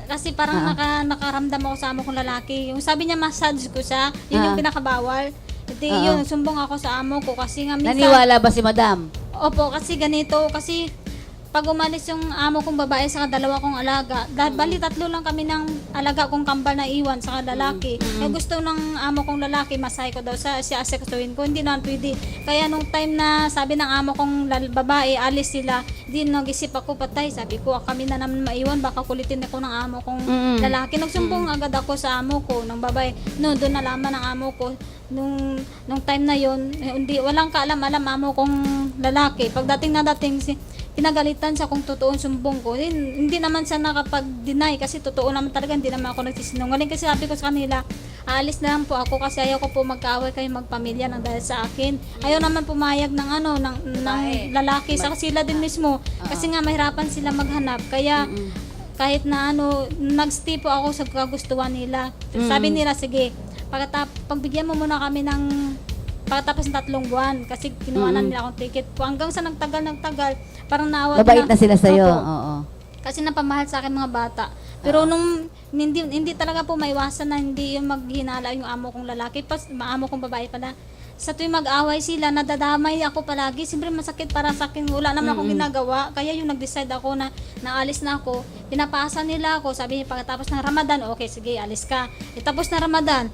Kasi parang nakaramdam ako sa amo kong lalaki. Yung sabi niya, massage ko siya. Yun yung pinakabawal. Yun, nagsumbong ako sa amo ko kasi nga minsan... Naniwala ba si madam? Opo, kasi ganito. Kasi pag umalis yung amo kong babae sa dalawa kong alaga, bali 3 lang kami ng alaga kong kambal na iwan sa lalaki. Gusto ng amo kong lalaki, masay ko daw siya asikasuhin ko. Hindi na pwede. Kaya nung time na sabi ng amo kong babae, alis sila, di nag-isip ako patay. Sabi ko, kami na naman maiwan, baka kulitin ako ng amo kong lalaki. Nagsumbong agad ako sa amo ko, ng babae. No, doon nalaman ng amo ko. Nung time na yon, walang kaalam-alam amo kong lalaki. Pagdating pinagalitan siya kung totoong sumbong ko. Hindi naman siya nakapag-deny kasi totoo naman talaga, hindi naman ako nagsisinungaling. Kasi sabi ko sa kanila, aalis na lang po ako kasi ayaw ko po magkaaway kayo magpamilya ng dahil sa akin. Ayaw naman pumayag ng lalaki sa sila din mismo. Kasi nga mahirapan sila maghanap. Kaya kahit na nag-stay po ako sa kagustuhan nila. Sabi nila, sige, pagbigyan mo muna kami ng pagkatapos ng 3 buwan kasi kinuha na nila akong ticket ko. Hanggang sa nagtagal, parang naawa Mabait na sila sa'yo. Opo. Oo. Kasi napamahal sa akin mga bata. Pero nung hindi talaga po maiwasan na hindi yung maghinala yung amo kong lalaki, amo kong babae pala. Sa tuwing mag-away sila, nadadamay ako palagi. Siyempre masakit para sa akin. Wala naman akong ginagawa. Kaya yung nag-decide ako na naalis na ako. Pinapaasa nila ako. Sabi niya pagkatapos ng Ramadan, okay, sige, alis ka. Tapos na Ramadan,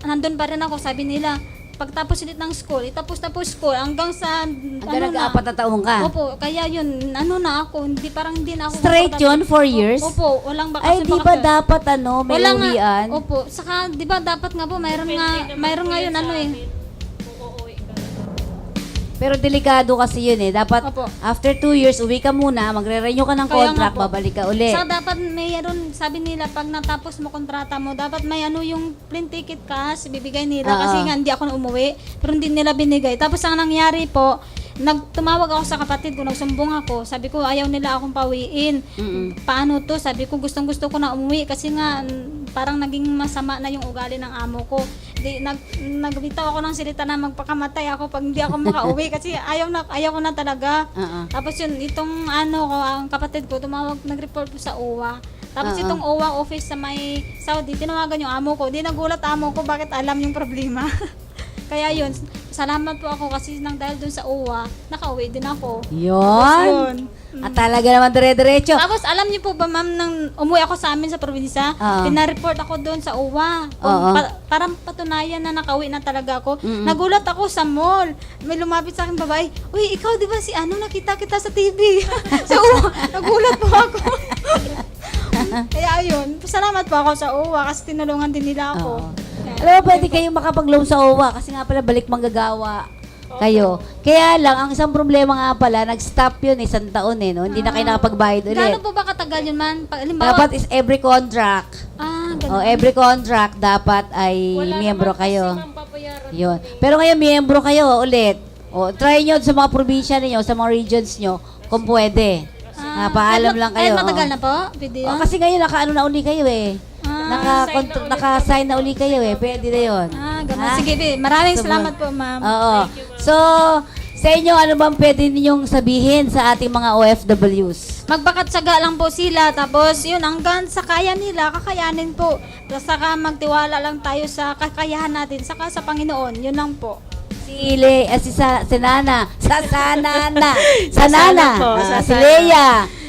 nandun pa rin ako. Sabi nila, pagtapos ulit ng school, itapos na po school hanggang sa Hanggang nag-4 na taon ka. Opo, kaya yun, na ako, hindi na ako Straight yun, 4 years? Opo, walang Ay, di ba dapat may wala nga, uwian? opo, saka di ba dapat nga po mayroon ngayon Pero delikado kasi yun Dapat Opo. after 2 years, uwi ka muna, magre-renew ka ng Kaya nga contract, po. babalik ka uli. Saka dapat mayroon, sabi nila, pag natapos mo kontrata mo, dapat may yung plane ticket ka, bibigay nila. Kasi nga, hindi ako na umuwi, pero hindi nila binigay. Tapos ang nangyari po, tumawag ako sa kapatid ko, nagsumbong ako. Sabi ko, ayaw nila akong pawiin. Paano to? Sabi ko, gustong-gusto ko na umuwi kasi nga, parang naging masama na yung ugali ng amo ko. Nagbitaw ako ng silita na magpakamatay ako pag hindi ako makauwi kasi ayaw ko na talaga. Tapos yun, itong ang kapatid ko, nag-report po sa OWA. Tapos itong OWA office sa may Saudi, tinawagan yung amo ko. Di nagulat amo ko bakit alam yung problema. Kaya yun, salamat po ako kasi dahil dun sa OWA, nakauwi din ako. Yun. At talaga naman dire-diretso. Tapos alam niyo po ba ma'am, nang umuwi ako sa amin sa probinsya, pinareport ako doon sa OWA. Parang patunayan na nakauwi na talaga ako. Nagulat ako sa mall. May lumapit sa akin babae, uy, ikaw di ba si nakita kita sa TV? Sa OWA, nagulat po ako. Kaya ayun, salamat po ako sa OWA kasi tinulungan din nila ako. Alam mo, pwede kayong makapag-loan sa OWA kasi nga pala balik manggagawa kayo. Kaya lang, ang isang problema nga pala, nag-stop yun 1 taon no? Hindi na kayo nakapagbayad ulit. Gano'n po ba katagal yun man? Dapat is every contract. Ganun. Every contract dapat ay miyembro kayo. Yun. Pero ngayon, miyembro kayo ulit. Try nyo sa mga probinsya ninyo, sa mga regions nyo, kung pwede. Paalam lang kayo. Matagal na po? Pwede yun? Kasi ngayon, naka-ano na uli kayo Naka-sign na uli kayo Pwede na yun. Ganun. Sige, maraming salamat po, ma'am. Oo. So, sa inyo, ano bang pwede ninyong sabihin sa ating mga OFWs? Magbakatsaga lang po sila, tapos yun, hanggang sa kaya nila, kakayanin po. Saka magtiwala lang tayo sa kakayahan natin, saka sa Panginoon, yun lang po. Si Nana. Si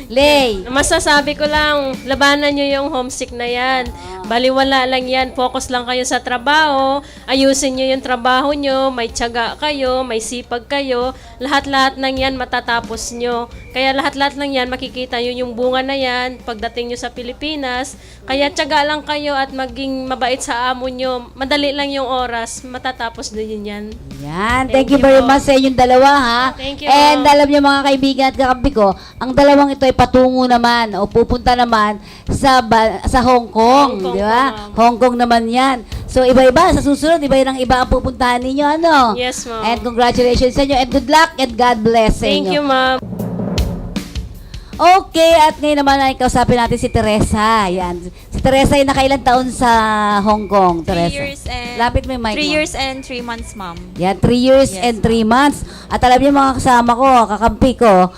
Lay. Masasabi ko lang, labanan nyo yung homesick na yan. Baliwala lang yan. Focus lang kayo sa trabaho. Ayusin nyo yung trabaho nyo. May tiyaga kayo. May sipag kayo. Lahat-lahat ng yan matatapos nyo. Kaya lahat-lahat ng yan makikita nyo yung bunga na yan pagdating nyo sa Pilipinas. Kaya tiyaga lang kayo at maging mabait sa amo nyo. Madali lang yung oras. Matatapos din yan. Yan. Thank you very much sa inyong dalawa, ha? Thank you. And alam niyo mga kaibigan at kakampi ko, ang dalawang ito ay patungo naman o pupunta naman sa Hong Kong, di ba? Hong Kong naman yan. So iba-iba sa susunod, iba ang iba ang pupuntahan ninyo, ano? Yes, ma'am. And congratulations sa inyo and good luck and God bless sa inyo. Thank you, ma'am. Okay, at ngayon naman ay kausapin natin si Teresa. Yan. Si Teresa ay nakailang taon sa Hong Kong, 3 Teresa. years and Lapit mo yung mic 3 mo. years and 3 months, ma'am. Yan, 3 years and 3 months. At alam niyo mga kasama ko, kakampi ko,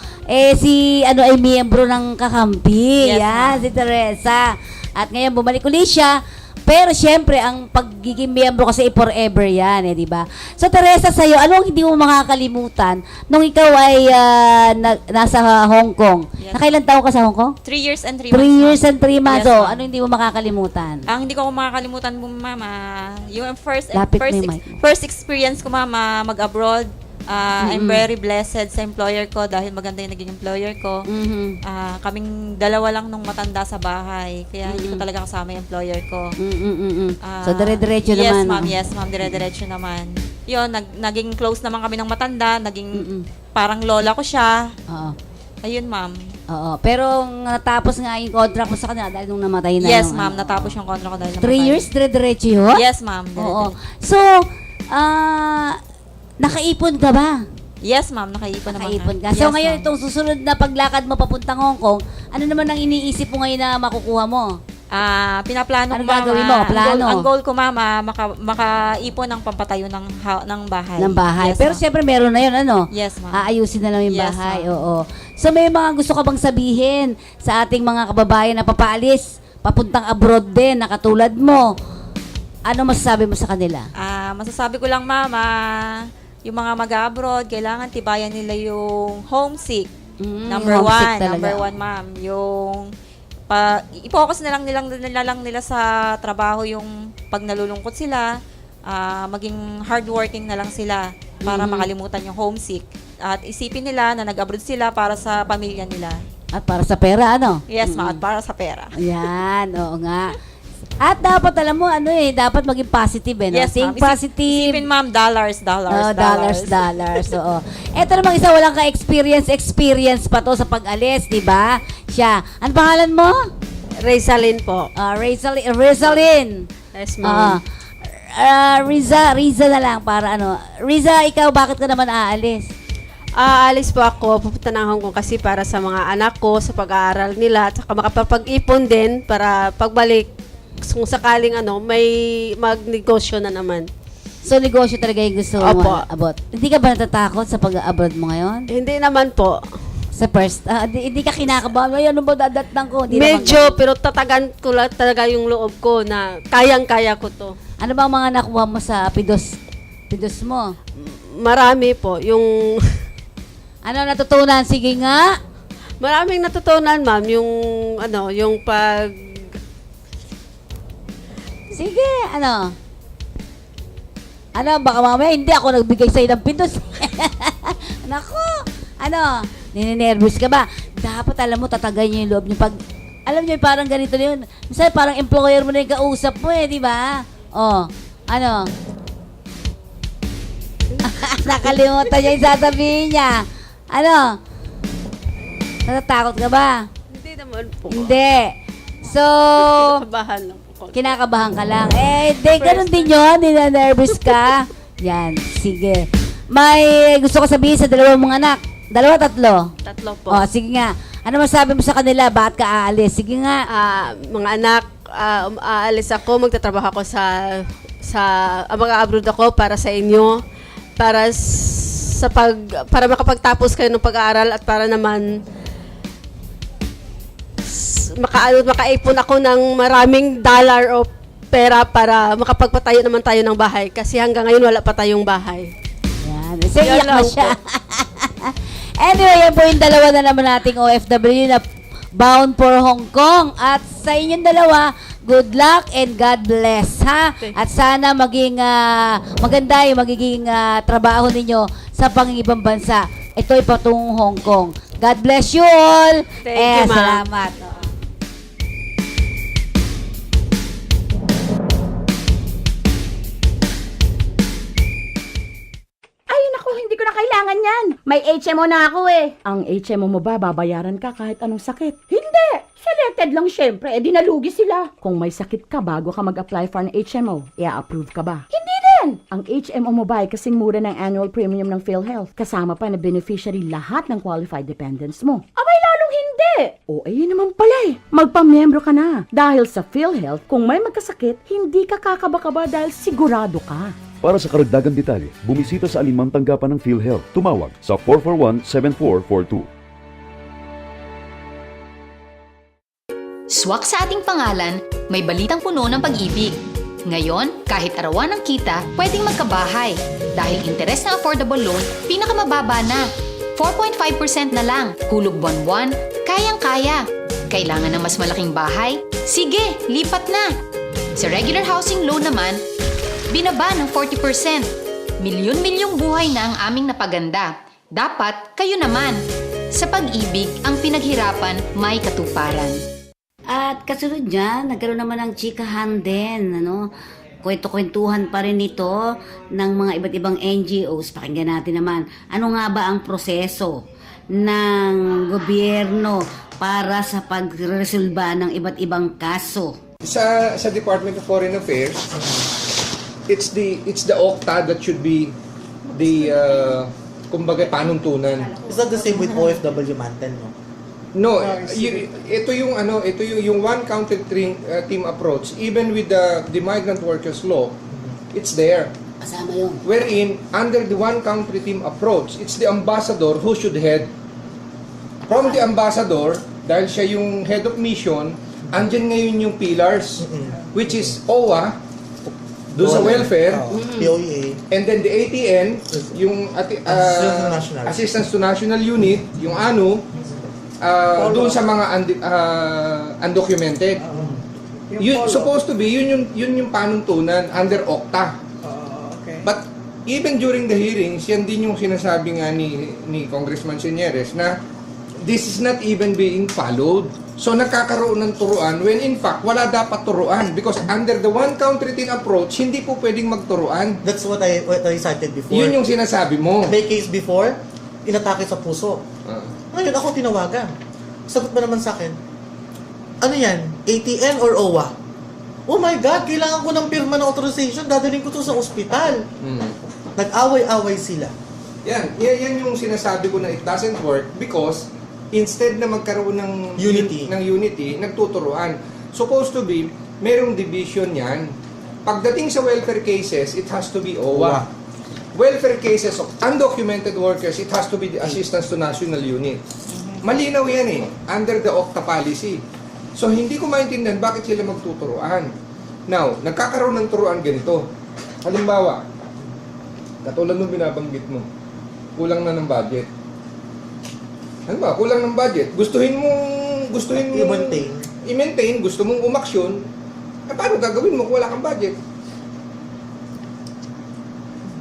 si ay miyembro ng kakampi. Yes, Yan, ma'am. si Teresa. At ngayon bumalik ulit siya. Pero syempre, ang pagiging miyembro kasi forever yan, di ba? So Teresa, sa'yo, anong hindi mo makakalimutan nung ikaw ay nasa Hong Kong? Yes. Nakailan taon ka sa Hong Kong? 3 years and 3 months. 3 years and 3 months. Yes, So, ma'am. ano hindi mo makakalimutan? Ang hindi ko makakalimutan po, ma'am, yung Lapit mo yung mic. first experience ko, ma'am, mag-abroad. I'm very blessed sa employer ko dahil maganda yung naging employer ko. Kaming dalawa lang nung matanda sa bahay. Kaya hindi ko talaga kasama yung employer ko. So, dire-diretso yes, naman. ma'am. no? Yes, ma'am. Dire-diretso naman. Yun, naging close naman kami ng matanda. Naging parang lola ko siya. Oo. Ayun, ma'am. Oo. Pero natapos nga yung contract mo sa kanila dahil nung namatay na Yes, yung, ma'am. Natapos yung contract ko dahil 3 namatay. years, dire-diretso yun? Yes, ma'am. Oo. So, nakaipon ka ba? Yes, ma'am. Nakaipon naman. Nakaipon ka. Yes, So, ngayon, ma'am. itong susunod na paglakad mo papuntang Hong Kong, ano naman ang iniisip mo ngayon na makukuha mo? Pinaplano Ano ko, mama. gagawin mo? Plano? Ang goal ko, mama, makaipon ng pampatayo ng bahay. Ng bahay. Yes, Pero ma'am. siyempre meron na yun, ano? Yes, ma'am. Aayusin na lang yung Yes, bahay. ma'am. Oo. So may mga gusto ka bang sabihin sa ating mga kababayan na papaalis, papuntang abroad din, na katulad mo? Ano masasabi mo sa kanila? Masasabi ko lang, mama, yung mga mag-abroad, kailangan tibayan nila yung homesick. Number homesick one. talaga. Number one, ma'am. Yung i-focus na lang nila sa trabaho yung pag nalulungkot sila, maging hardworking na lang sila para makalimutan yung homesick. At isipin nila na nag-abroad sila para sa pamilya nila. At para sa pera, ano? Yes, ma'am. At para sa pera. Yan, oo nga. At dapat, alam mo, dapat maging positive, eh, no? Yes, Think ma'am. positive. Isipin, ma'am, dollars. Dollars, oo. Eto namang isa, walang ka-experience pa to sa pag-alis, di ba? Siya. Ano pangalan mo? Rizalin po. Rizalin. Yes, ma'am. Riza na lang para ano. Riza, ikaw, bakit ka naman aalis? Aalis po ako, pupunta ng Hong Kong kasi para sa mga anak ko, sa pag-aaral nila, at saka makapag-ipon din para pagbalik, kung sakaling may magnegosyo na naman. So, negosyo talaga yung gusto mo Opo. abot. Hindi ka ba natatakot sa pag-abroad mo ngayon? Hindi naman po. Sa first, hindi ka kinakabahan. Ay, ano ba dadatang ko? Hindi Medyo, pero tatagan ko lang talaga yung loob ko na kayang-kaya ko to. Ano ba ang mga nakuha mo sa pidos mo? Marami po. Yung Ano natutunan? Sige nga. maraming natutunan, ma'am. Yung pag... Sige, ano? Baka mamaya hindi ako nagbigay sa'yo ng pidos. Nako, nininervous ka ba? Dapat alam mo, tatagan niyo yung loob niyo. Pag, alam niyo, parang ganito na yun. Minsan, parang employer mo na yung kausap mo di ba? Nakalimutan niya yung sasabihin niya. Natatakot ka ba? Hindi naman po. Hindi. So, Kabahan lang po. kinakabahan ka lang. Ganun din yun. Nina-nervous ka. Yan, sige. May gusto ko sabihin sa dalawang mong anak. Dalawa, tatlo? Tatlo po. Sige nga. Ano masabi mo sa kanila? Bakit ka aalis? Sige nga. Mga anak, aalis ako, magtatrabaho ako mag-abroad ako para sa inyo, para makapagtapos kayo ng pag-aaral at para naman makaipon ako ng maraming dollar o pera para makapagpatayo naman tayo ng bahay kasi hanggang ngayon wala pa tayong bahay. Yan. So, iyak na siya. Anyway, yan po yung dalawa na naman nating OFW na bound for Hong Kong. At sa inyong dalawa, good luck and God bless, ha? At sana maging maganda yung magiging trabaho ninyo sa pangingibang bansa. Ito'y patungong Hong Kong. God bless you all. Thank you, ma'am. Salamat. Ay, naku, hindi ko na kailangan yan. May HMO na ako eh. Ang HMO mo ba, babayaran ka kahit anong sakit? Hindi! Selected lang syempre, di nalugi sila. Kung may sakit ka bago ka mag-apply for an HMO, i-approve ka ba? Hindi din! Ang HMO mo ba ay kasing mura ng annual premium ng PhilHealth. Kasama pa na beneficiary lahat ng qualified dependents mo. Abay, lalong hindi! O, ayun naman pala eh. Magpamiyembro ka na. Dahil sa PhilHealth, kung may magkasakit, hindi ka kakaba-kaba dahil sigurado ka. Para sa karagdagang detalye, bumisita sa alinmang tanggapan ng PhilHealth. Tumawag sa 441-7442. Swak sa ating pangalan, may balitang puno ng pag-ibig. Ngayon, kahit arawan ng kita, pwedeng magkabahay. Dahil interes na affordable loan, pinakamababa na. 4.5% na lang. Hulog buwan-buwan, kayang-kaya. Kailangan ng mas malaking bahay? Sige, lipat na! Sa regular housing loan naman, binaba ng 40%. Milyon-milyong buhay na ang aming napaganda. Dapat kayo naman. Sa pag-ibig, ang pinaghirapan may katuparan. At kasunod dyan, nagkaroon naman ng chikahan din, kwento-kwentuhan pa rin ito ng mga iba't ibang NGOs. Pakinggan natin naman, ano nga ba ang proseso ng gobyerno para sa pagresolba ng iba't ibang kaso? Sa Department of Foreign Affairs, it's the OCTA that should be the kumbaga panuntunan. Is that the same with OFW Mantel, no? No, ito yung one country team approach. Even with the migrant workers law, it's there. Kasama yun. Wherein, under the one country team approach, it's the ambassador who should head. From the ambassador, dahil siya yung head of mission, andyan ngayon yung pillars, which is OWA, doon sa welfare, POEA, and then the ATN, yung Assistance to National Unit, yung ANU, doon sa mga undocumented. Supposed to be, yun yung panuntunan under OCTA. But even during the hearings, yan din yung sinasabi nga ni Congressman Señeres na this is not even being followed. So nakakaroon ng turuan when in fact wala dapat turuan because under the one country team approach, hindi po pwedeng magturuan. That's what I cited before. Yun yung sinasabi mo. May case before, inatake sa puso. Ngayon ako tinawagan. Sagot ba naman sa akin? Ano yan? ATN or OWA? Oh my God, kailangan ko ng pirma ng authorization. Dadalhin ko to sa ospital. Nag-away-away sila. Yan yung sinasabi ko na it doesn't work because instead na magkaroon ng unity, nagtuturuan. Supposed to be, merong division yan. Pagdating sa welfare cases, it has to be OWA. Welfare cases of undocumented workers, it has to be the Assistance to National Unit. Malinaw yan under the OCTA policy. So, hindi ko maintindihan bakit sila magtuturuan. Now, nagkakaroon ng turuan ganito. Halimbawa, katulad nung binabanggit mo, kulang na ng budget. Ano ba? Kulang ng budget. Gustuhin mong i-maintain, gusto mong umaksyon, paano gagawin mo kung wala kang budget?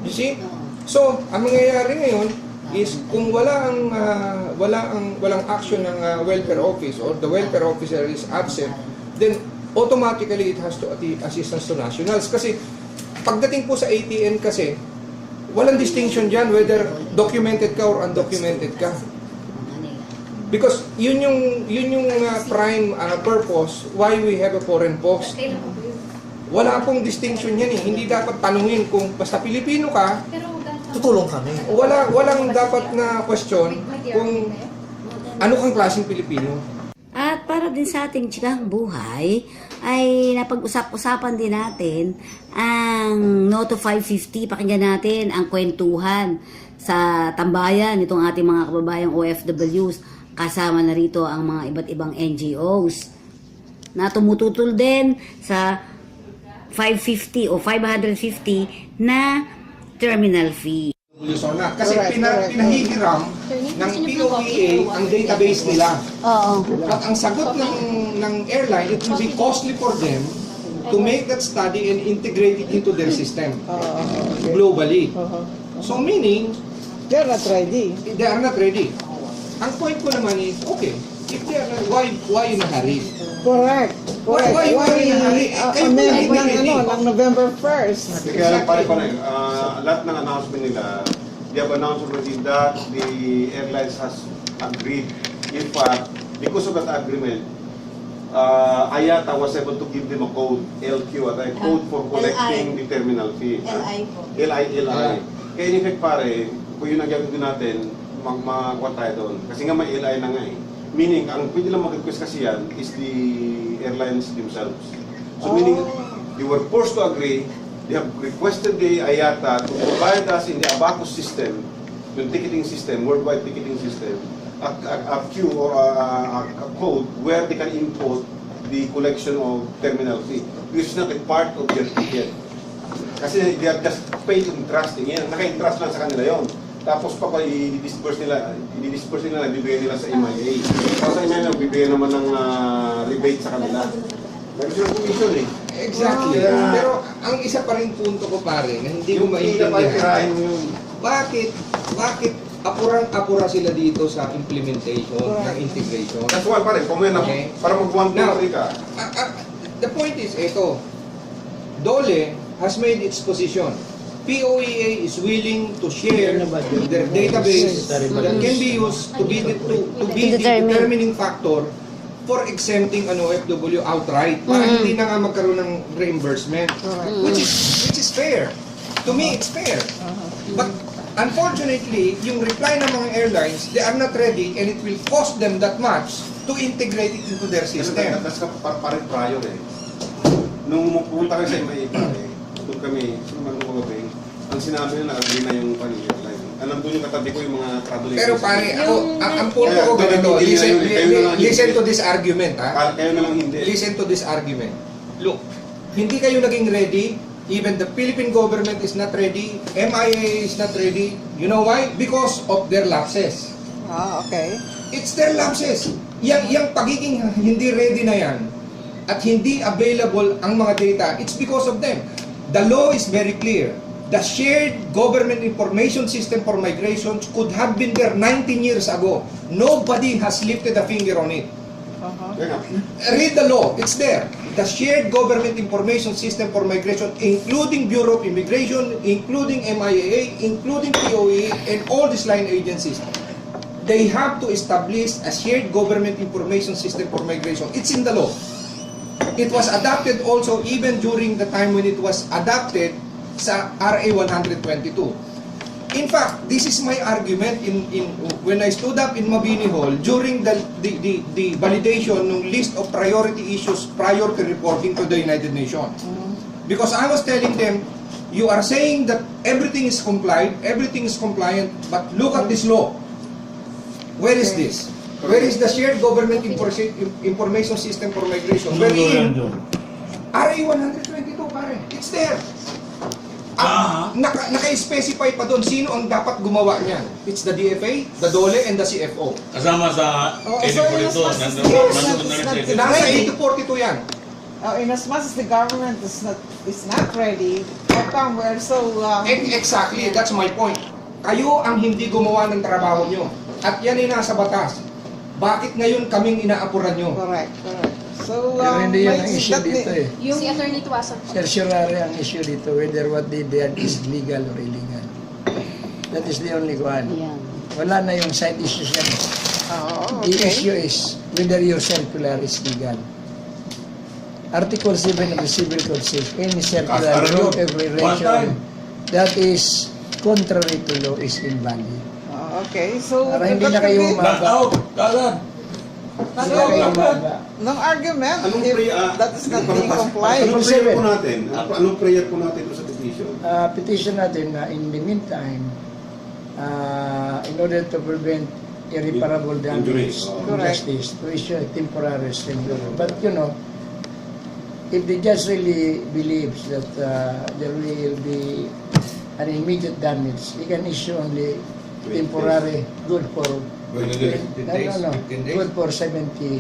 You see? So, ang mangyayari ngayon is kung walang action ng welfare office or the welfare officer is absent, then automatically it has to assistance to nationals. Kasi pagdating po sa ATN kasi, walang distinction dyan whether documented ka or undocumented ka. Because yun yung prime purpose why we have a foreign post. Wala pong distinction yan Hindi dapat tanungin kung basta Pilipino ka, tutulong kami. Walang dapat na question kung ano kang klaseng Pilipino. At para din sa ating chikang buhay, ay napag-usap-usapan din natin ang Noto 550. Pakinggan natin ang kwentuhan sa tambayan nitong ating mga kababayang OFWs. Kasama na rito ang mga iba't ibang NGOs na tumututol din sa 550 o 550 na terminal fee. Kasi pinahihiram ng POEA ang database nila. At ang sagot ng airline, it will be costly for them to make that study and integrate it into their system globally. So meaning, they're not ready. They are not ready. Ang point ko naman is, okay, if they are not, why in a hurry? Correct. Why in a hurry? Amend ng November 1st. Kaya pare-pare, lahat ng announcement nila, they have announced already that the airlines has agreed. In fact, because of that agreement, IATA was able to give them a code, LQ, a code for collecting the terminal fee. LI. Kaya in effect pare, kung yun ang gagawin natin, makakuha tayo doon. Kasi nga may LI na nga Meaning, ang pwede lang mag-request kasi yan is the airlines themselves. So meaning, they were forced to agree, they have requested the IATA to provide us in the Abacus system, yung ticketing system, worldwide ticketing system, a queue or a code where they can input the collection of terminal fee. Which is not a part of their ticket. Kasi they are just paid in trusting. Yan, naka-entrust lang sa kanila yon. Tapos pa i-disperse nila, bibigyan nila sa MIA. Tapos sa MIA, bibigyan naman ng rebate sa kanila. Meron silang commission Exactly. Pero ang isa pa rin punto ko pare, na hindi ko maintindihan. Bakit apurang-apura sila dito sa implementation, ng integration? That's why pare, para mag-1 ka. The point is, ito, DOLE has made its position. POEA is willing to share their database that can be used to be the determining factor for exempting an OFW outright para hindi na nga magkaroon ng reimbursement, which is fair. To me, it's fair. But Unfortunately, yung reply ng mga airlines, they are not ready and it will cost them that much to integrate it into their system. That's parang prior eh. Nung pumunta kami sa MIA pare, doon kami, ang sinabi nila, agree na yung airline. Alam doon yung katabi ko yung mga travel Pero pare, ang punto ko ganito, listen to this argument, ha? Kayo naman hindi. Listen to this argument. Look, hindi kayo naging ready. Even the Philippine government is not ready. MIA is not ready. You know why? Because of their lapses. Okay. It's their lapses. Yang pagiging hindi ready na yan at hindi available ang mga data, it's because of them. The law is very clear. The shared government information system for migration could have been there 19 years ago. Nobody has lifted a finger on it. Read the law, it's there. The shared government information system for migration, including Bureau of Immigration, including MIA, including POA, and all these line agencies. They have to establish a shared government information system for migration. It's in the law. It was adopted also even during the time when it was adopted sa RA 122. In fact, this is my argument when I stood up in Mabini Hall during the validation ng list of priority issues prior to reporting to the United Nations. Because I was telling them, you are saying that everything is compliant, but look at this law. Where is this? Where is the shared government information system for migration? Where in RA 122, pare. It's there. Naka-specify pa doon sino ang dapat gumawa niyan. It's the DFA, the DOLE, and the CFO. Kasama sa 8042. Nasa 8042 yan. In as much as the government is not ready, how come we're so... Exactly, that's my point. Kayo ang hindi gumawa ng trabaho nyo. At yan ay nasa batas. Bakit ngayon kaming inaapuran nyo? Correct. So, pero hindi yan ang issue dito eh. Yung si Attorney Tuasa. Certiorari ang issue dito, whether what they did is legal or illegal. That is the only one. Wala na yung side issues yan. The issue is whether your circular is legal. Article 7 of the Civil Code says any circular law of regulation that is contrary to law is invalid. Okay, so... Para hindi na kayo umaba. No argument if that is not being compliant. Anong prayer po natin? Anong prayer po natin sa petition? Petition natin na in the meantime, in order to prevent irreparable damage to justice, to issue a temporary restraining order. But you know, if the judge really believes that there will be an immediate damage, he can issue only temporary good for good for 72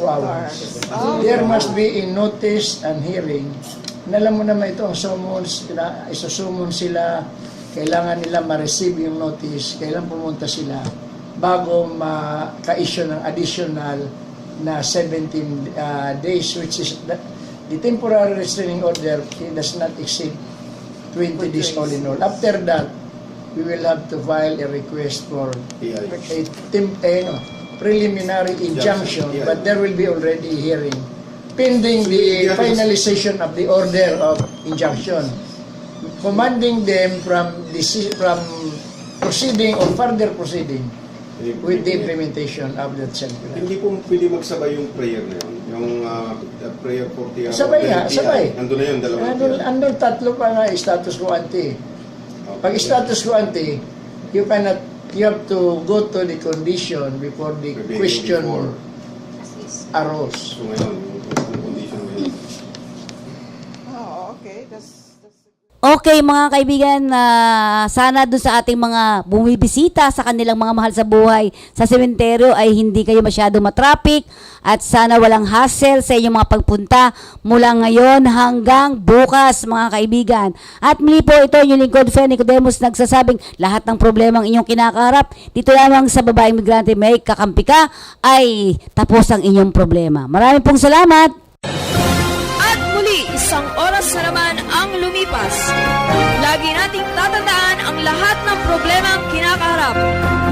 hours. There must be a notice and hearing. Alam mo naman ito, ang summons, isusumon sila, kailangan nila ma-receive yung notice, kailangan pumunta sila bago maka-issue ng additional na 17 days, which is the temporary restraining order, it does not exceed 20 days all in all. After that, we will have to file a request for a preliminary injunction, but there will be already a hearing pending the finalization of the order of injunction, commanding them from proceeding or further proceeding with the implementation of that circular. Hindi po pwede magsabay yung prayer na yun, yung prayer 40 hours. Sabay nga, sabay. Nandun na yun, dalawa. Andun tatlo pa nga status quo ante. Pag status quo ante, you have to go to the condition before the question arose. So ngayon, yung condition ngayon. Okay, Okay mga kaibigan, sana dun sa ating mga bumibisita sa kanilang mga mahal sa buhay sa sementeryo ay hindi kayo masyado matraffic at sana walang hassle sa inyong mga pagpunta mula ngayon hanggang bukas mga kaibigan. At muli po ito yung lingkod Fe Nicodemus nagsasabing lahat ng problemang inyong kinakaharap dito lamang sa babaeng migrante may kakampi ka ay tapos ang inyong problema. Maraming pong salamat! Isang oras na naman ang lumipas. Lagi nating tatandaan ang lahat ng problema ang kinakaharap.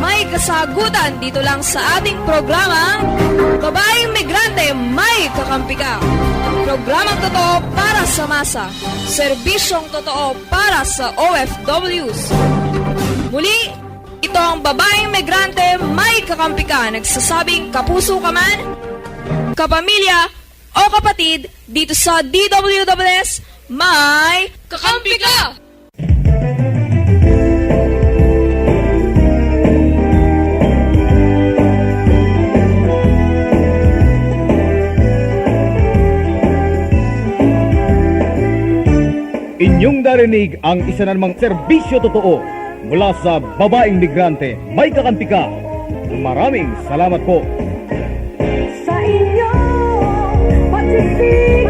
May kasagutan dito lang sa ating programa, Babaeng Migrante May Kakampi Ka. Programang totoo para sa masa. Serbisyong totoo para sa OFWs. Muli, ito ang babaeng migrante, may kakampi ka, nagsasabing kapuso ka man, kapamilya o kapatid dito sa DWS, may kakampi ka! Inyong narinig ang isa na namang serbisyo totoo mula sa babaeng migrante. May kakampi ka. Maraming salamat po. Sa inyo, pagsisig